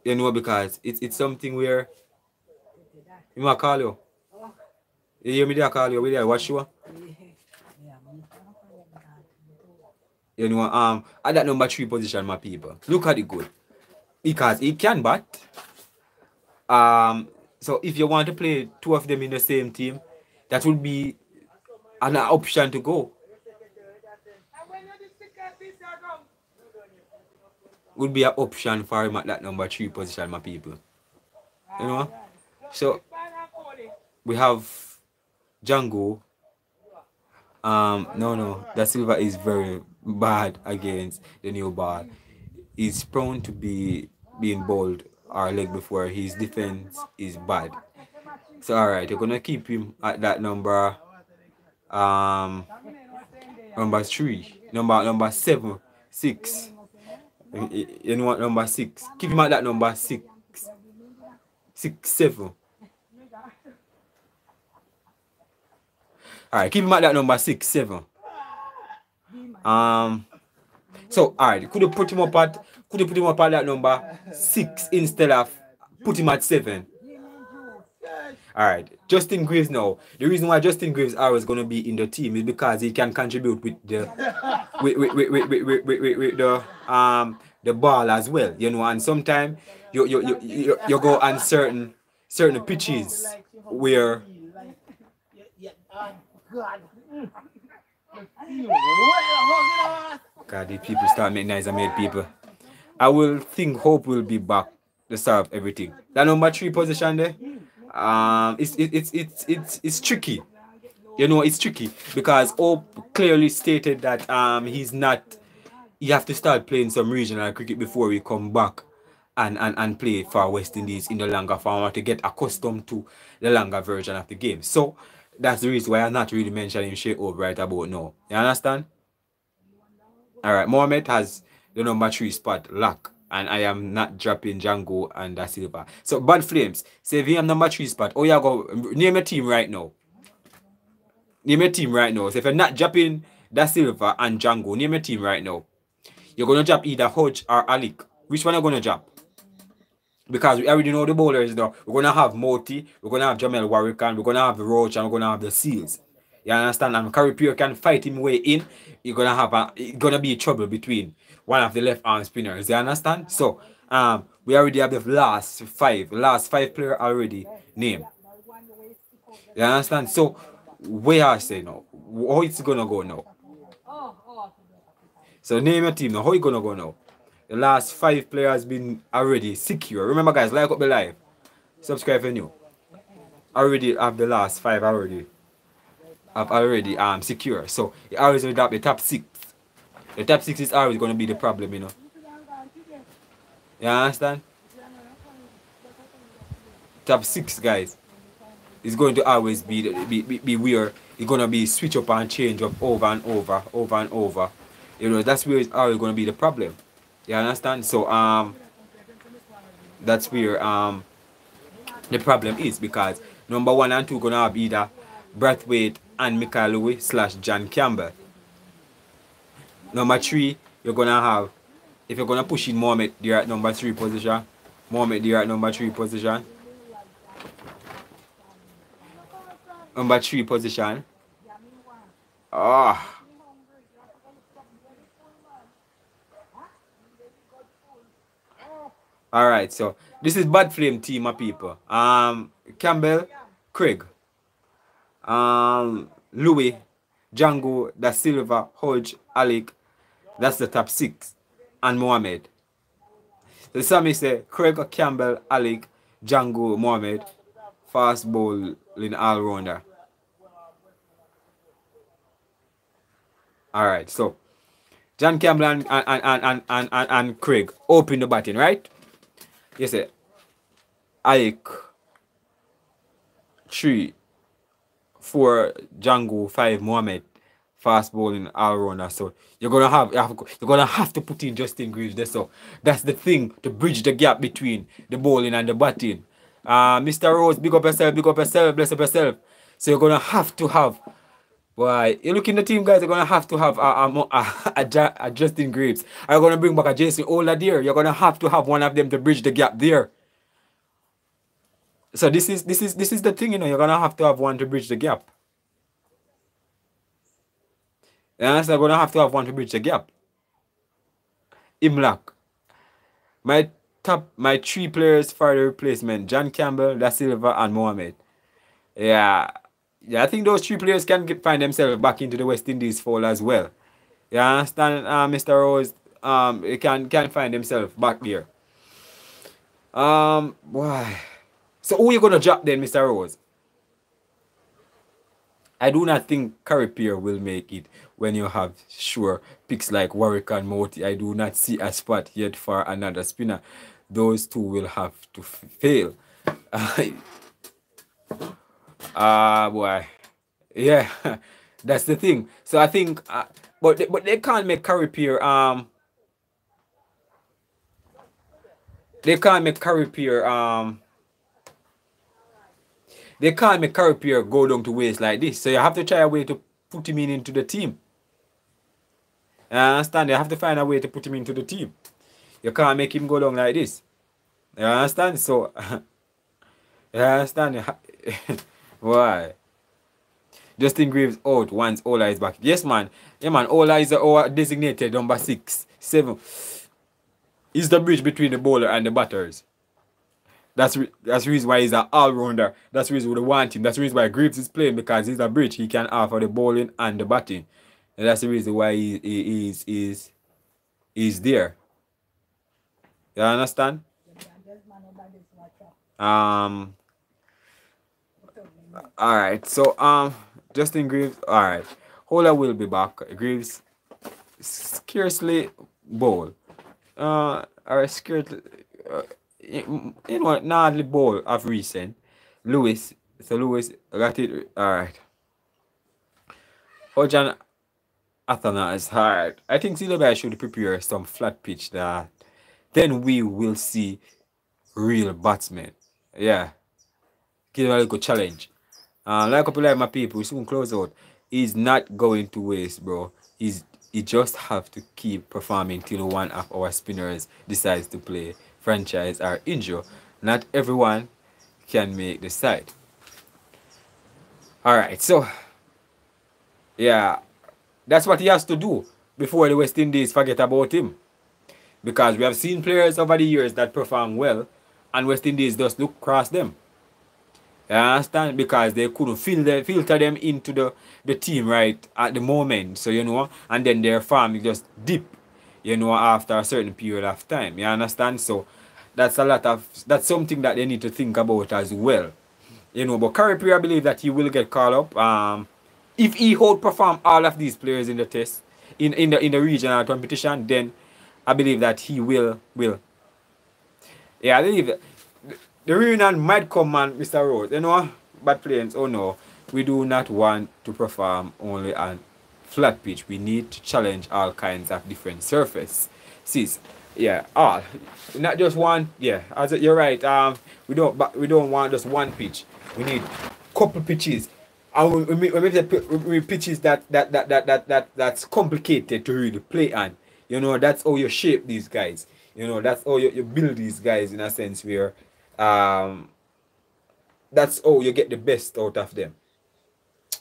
You know, because it's something where you might call you. You hear me there call you? We there watch you. You know, at that number 3 position, my people. Look at it good. Because he can bat. So if you want to play 2 of them in the same team, that would be an option to go. Would be an option for him at that number 3 position, my people. You know? So we have Django. No. Da Silva is very bad against the new ball. He's prone to being bowled or leg before. His defense is bad. So alright, you're gonna keep him at that number number 3. Number 7, 6. You know what, number 6. Keep him at that number 6. 6, 7. Alright, keep him at that number 6, 7. So alright, could you put him up at that number 6 instead of put him at 7? Alright, Justin Greaves now. The reason why Justin Greaves is gonna be in the team is because he can contribute with the the ball as well, you know, and sometimes you go on certain pitches where God, the people start making nice and made people. I will think Hope will be back to serve everything. That number 3 position there, It's tricky. You know, it's tricky because Hope clearly stated that he's not. You have to start playing some regional cricket before we come back and play for West Indies in the longer format to get accustomed to the longer version of the game. So that's the reason why I'm not really mentioning Shea Hope right about now. You understand? Alright, Mohammed has the number 3 spot lock. And I am not dropping Django and Da Silva. So Bad Flames, say if you have number 3 spot, oh yeah, go name a team right now. Name a team right now. So if you're not dropping Da Silva and Django, name a team right now. You're gonna drop either Hodge or Alik. Which one are you gonna drop? Because we already know the bowlers now. We're gonna have Moti, we're gonna have Jamel Warrican, we're gonna have the Roach, and we're gonna have the Seals. You understand? And Carripier can fight him way in. You're gonna have it's gonna be trouble between one of the left arm spinners. You understand? So we already have the last five player already named. You understand? So where I say now, how it's gonna go now? So name your team now. How you gonna go now? The last 5 players been already secure. Remember guys, like up the live. Subscribe for new. Already have the last 5 already. I've already secure. So you always will drop the top 6. The top 6 is always gonna be the problem, you know. You understand? Top 6 guys is going to always be where it's gonna be switch up and change up over and over. You know, that's where it's always gonna be the problem. You understand? So that's where the problem is, because number 1 and 2 gonna have either Brathwaite and Michael Louis / John Campbell. Number 3, you're gonna have, if you're gonna push in Mohammed there at number 3 position. Mohammed there at number 3 position. Number 3 position. Alright, so this is Bad Flame team of people. Campbell, Craig, Louis, Django, Da Silva, Hodge, Alec. That's the top 6. And Mohammed. So some say Craig, Campbell, Alec, Django, Mohammed. Fast bowling all rounder. Alright, so John Campbell and Craig open the batting, right? You say Alec 3, 4 Django, 5 Mohammed, fast bowling all rounder. So you're gonna have to put in Justin Greaves there. So that's the thing, to bridge the gap between the bowling and the batting. Mr. Rose, big up yourself, bless up yourself. So you're gonna have to have, boy, you look in the team guys, you're gonna have to have a Justin Greaves. Are you gonna bring back a Jason Ola there? You're gonna have to have one of them to bridge the gap there. So this is the thing, you know, you're gonna have to have one to bridge the gap. And so you're gonna have to have one to bridge the gap. Imlak. My 3 players for the replacement: John Campbell, Da Silva, and Mohammed. Yeah, I think those 3 players can find themselves back into the West Indies fold as well. You understand, Mr. Rose? They can find themselves back there. Why? So who you gonna drop then, Mr. Rose? I do not think Carripier will make it when you have sure picks like Warwick and Moti. I do not see a spot yet for another spinner. Those 2 will have to fail. Boy. Yeah, that's the thing. So I think, but they can't make Carripier, they can't make Carripier, go down to waste like this. So you have to try a way to put him into the team. You understand? You have to find a way to put him into the team. You can't make him go down like this. You understand? So, you understand? Why? Justin Greaves out once Ola is back. Yes, man. Yeah, man. Ola is our designated number 6, 7. He's the bridge between the bowler and the batters. That's the reason why he's an all-rounder. That's the reason we want him. That's the reason why Greaves is playing, because he's a bridge. He can offer the bowling and the batting. And that's the reason why he's there. You understand? Alright, so Justin Greaves, alright. Holder will be back. Greaves scarcely bowl. Or scarcely you know what, not the bowl of recent. Lewis. So Lewis got it alright. Hojan Athana is hard. I think Silverberg should prepare some flat pitch that then we will see real batsmen. Yeah. Give him a little challenge. Like a couple of my people, we soon close out. He's not going to waste, bro. He just have to keep performing till one of our spinners decides to play franchise or injure. Not everyone can make the side. Alright, so yeah, that's what he has to do before the West Indies forget about him. Because we have seen players over the years that perform well and West Indies just look across them. You understand? Because they couldn't filter them into the team right at the moment. So, you know, and then their farm just dip, you know, after a certain period of time. You understand? So that's something that they need to think about as well. You know, but Curry, I believe that he will get called up. If he outperform all of these players in the test, in the regional competition, then I believe that he will. Yeah, I believe that the reunion might come, man, Mr. Rose. You know, bad players, oh no. We do not want to perform only on flat pitch. We need to challenge all kinds of different surfaces. Yeah, all. Not just one, yeah. As you're right, we don't want just one pitch. We need couple pitches. And we make pitches that's complicated to really play on. You know, that's how you shape these guys. You know, that's how you build these guys in a sense where that's how you get the best out of them.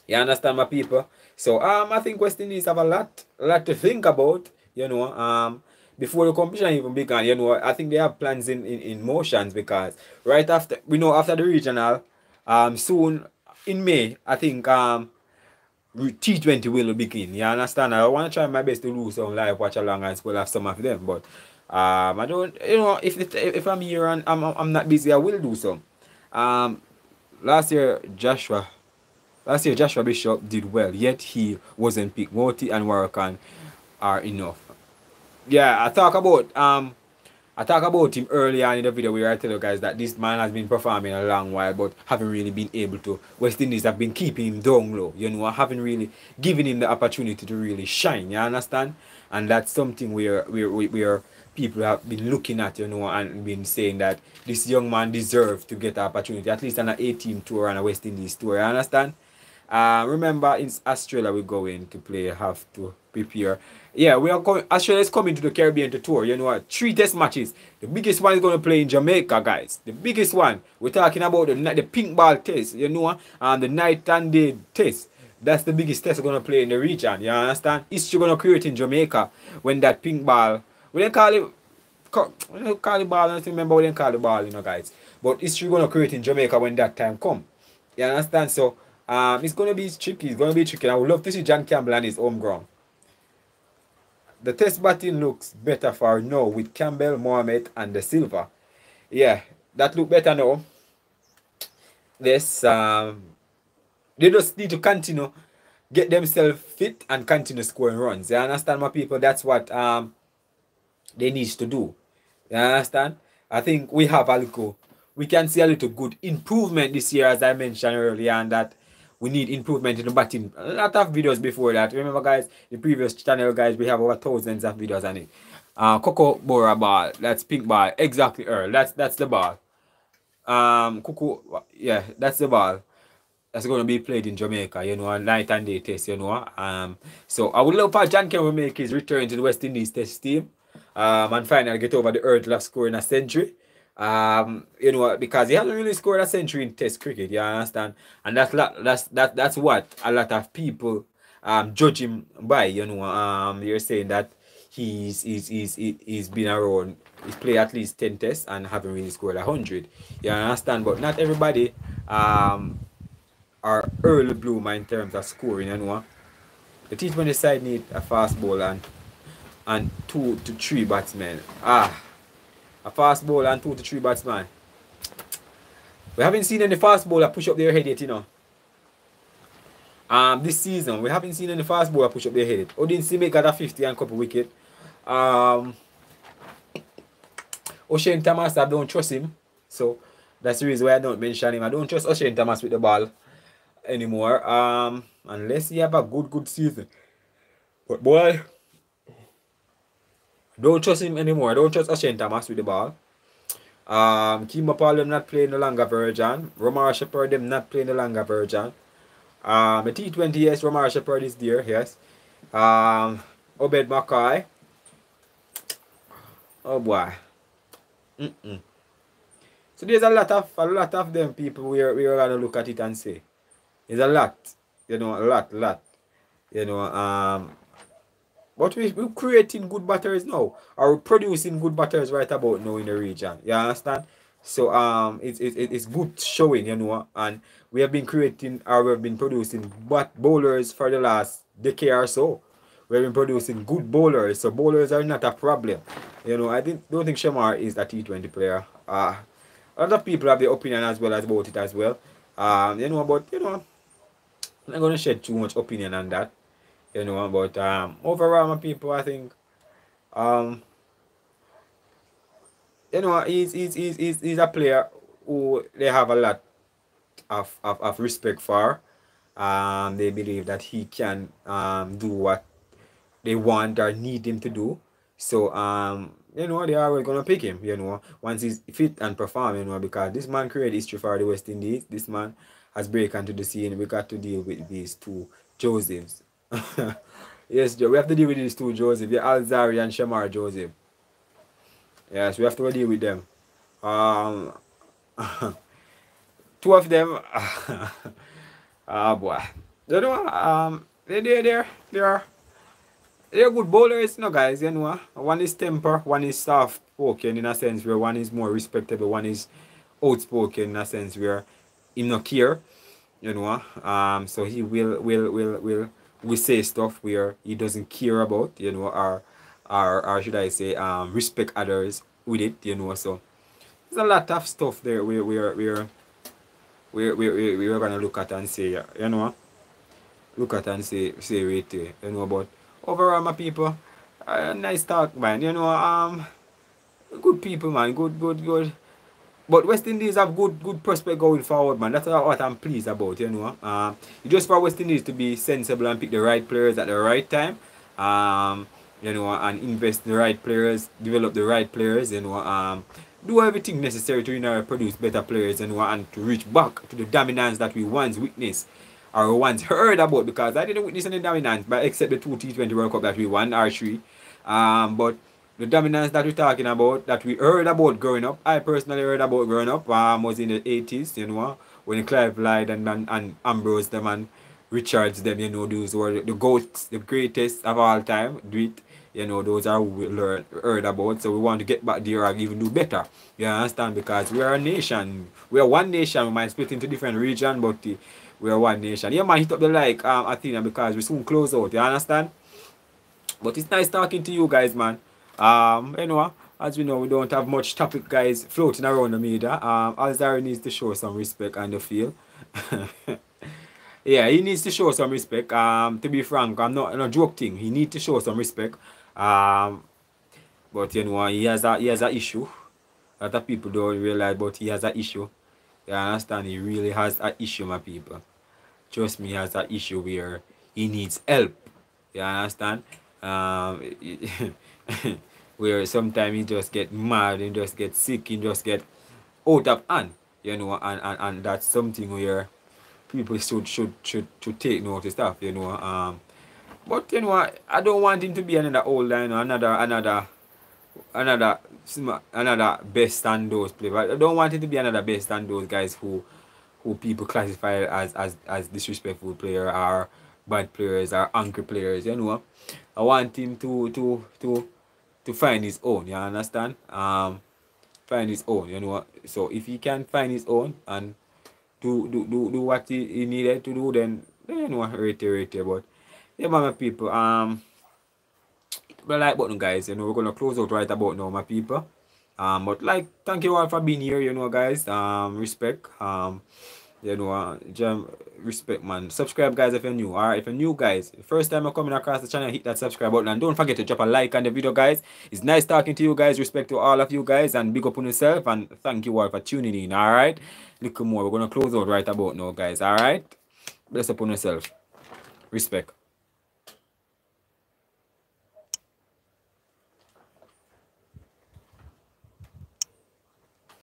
You understand, my people? So I think West Indies have a lot to think about, you know, before the competition even began. You know, I think they have plans in motions because right after after the regional, soon in May, I think T20 will begin. You understand? I want to try my best to do some live watch along as well as some of them, but I don't, you know, if I'm here and I'm not busy, I will do some. Last year Joshua Bishop did well, yet he wasn't picked. Moti and Warakan are enough. Yeah, I talk about him earlier in the video where I tell you guys that this man has been performing a long while but haven't really been able to. West Indies have been keeping him down low, you know, haven't really given him the opportunity to really shine, you understand? And that's something where people have been looking at, you know, and been saying that this young man deserves to get an opportunity, at least on an A-team tour and a West Indies tour, you understand? Remember, in Australia we're going to play, have to prepare. Yeah, we are going. Australia is coming to the Caribbean to tour. You know what? 3 test matches. The biggest one is going to play in Jamaica, guys. The biggest one. We're talking about the pink ball test. You know, and the night and day test. That's the biggest test we're going to play in the region. You understand? History going to create in Jamaica when that pink ball. We didn't call it. We didn't call the ball. I don't remember we didn't call the ball, you know, guys. But history going to create in Jamaica when that time come. You understand? So it's going to be tricky. It's going to be tricky. I would love to see John Campbell on his home ground. The test batting looks better for now with Campbell, Mohammed, and the Silver. Yeah, that look better now. This they just need to continue, get themselves fit and continue scoring runs. You understand, my people? That's what they need to do. You understand? I think we have a little, we can see a little good improvement this year, as I mentioned earlier, and that we need improvement in the batting. A lot of videos before that. Remember, guys, the previous channel, guys, we have over thousands of videos on it. Coco Bora ball, that's pink ball, exactly, Earl. That's the ball. Coco, yeah, that's the ball. That's going to be played in Jamaica, you know, a night and day test, you know. So I would love for John Campbell make his return to the West Indies test team. And finally get over the hurdle of scoring a century. You know, because he hasn't really scored a century in test cricket, you understand? And that's what a lot of people judge him by, you know. You're saying that he's been around, he's played at least 10 tests and haven't really scored 100. You understand? But not everybody are early bloomer in terms of scoring, you know. The T20 side need a fast bowler and 2 to 3 batsmen. A fast bowler and 2 to 3 batsmen. We haven't seen any fast bowler push up their head yet, you know. This season we haven't seen any fast bowler push up their head. Odinsi make got a 50 and couple wicket. O'Shane Thomas, I don't trust him. So that's the reason why I don't mention him. I don't trust O'Shane Thomas with the ball anymore. Unless he have a good season. But boy, don't trust him anymore. I don't trust O'Shane Thomas with the ball. Kima Paul them not playing the longer version. Romar Shepherd them not playing the longer version. The T20, yes, Romar Shepherd is there, yes. Obed Mackay. Oh boy. So there's a lot of them people we are gonna look at it and say. There's a lot. You know, a lot. You know, but we're creating good batters now. Or we're producing good batters right about now in the region. You understand? So it's good showing, you know, and we have been creating or we've been producing bowlers for the last decade or so. We've been producing good bowlers, so bowlers are not a problem. You know, don't think Shamar is a T20 player. Other people have their opinion as well as about it as well. You know, but you know, I'm not gonna shed too much opinion on that. You know, but overall, my people, I think you know, he's a player who they have a lot of respect for. They believe that he can do what they want or need him to do. So you know, they are always gonna pick him, you know, once he's fit and perform, you know, because this man created history for the West Indies. This man has break into the scene. We got to deal with these two Josephs. Yes, Joe, we have to deal with these two Joseph, Alzari and Shamar Joseph. Yes, we have to deal with them. Two of them. Ah boy. You know, they're good bowlers, you know, guys. You know, one is temper, one is soft spoken in a sense where one is more respectable, one is outspoken in a sense where he not care. You know, so he will say stuff where he doesn't care about, you know, or should I say, respect others with it, you know. So there's a lot of stuff there we're gonna look at and say, you know, look at and say right there, you know. But overall, my people, nice talk, man. You know, good people, man, good. But West Indies have good prospect going forward, man. That's what I'm pleased about, you know. It's just for West Indies to be sensible and pick the right players at the right time. You know, and invest in the right players, develop the right players, you know. Do everything necessary to, you know, produce better players, you know, and to reach back to the dominance that we once witnessed or once heard about, because I didn't witness any dominance, but except the two T20 World Cup that we won, or three. But the dominance that we're talking about, that we heard about growing up, I personally heard about growing up, was in the 80s, you know, when Clive Lyde and Ambrose them and Richards them, you know, those were the GOATs, the greatest of all time, do it, you know, those are who we heard about. So we want to get back there and even do better, you understand, because we are a nation, we are one nation. We might split into different regions, but we are one nation. Yeah, man, hit up the like, Athena, because we soon close out, you understand. But it's nice talking to you guys, man. You know, as we know, we don't have much topic, guys, floating around the media. Alzari needs to show some respect on the field. Yeah, he needs to show some respect. To be frank, I'm not joking. He needs to show some respect. But you know, he has a issue. A lot of people don't realize, but he has an issue. You understand? He really has an issue, my people. Trust me, he has an issue where he needs help. You understand? Where sometimes he just get mad, he just get sick, he just get out of hand, you know, and that's something where people should take notice of, you know. But you know, I don't want him to be another old, you know, another best and those player. I don't want him to be another best and those guys who people classify as disrespectful player or bad players or angry players, you know. I want him to find his own, you understand? Find his own, you know. So if he can find his own and do what he needed to do, then you know, right there. But yeah, my people, the like button, guys, you know, we're gonna close out right about now, my people. But like, thank you all for being here, you know, guys. Respect. You know, respect, man. Subscribe, guys, if you're new. Alright, if you're new, guys, first time you're coming across the channel, hit that subscribe button. And don't forget to drop a like on the video, guys. It's nice talking to you guys. Respect to all of you guys. And big up on yourself. And thank you all for tuning in. Alright? Look more. We're going to close out right about now, guys. Alright? Bless up on yourself. Respect.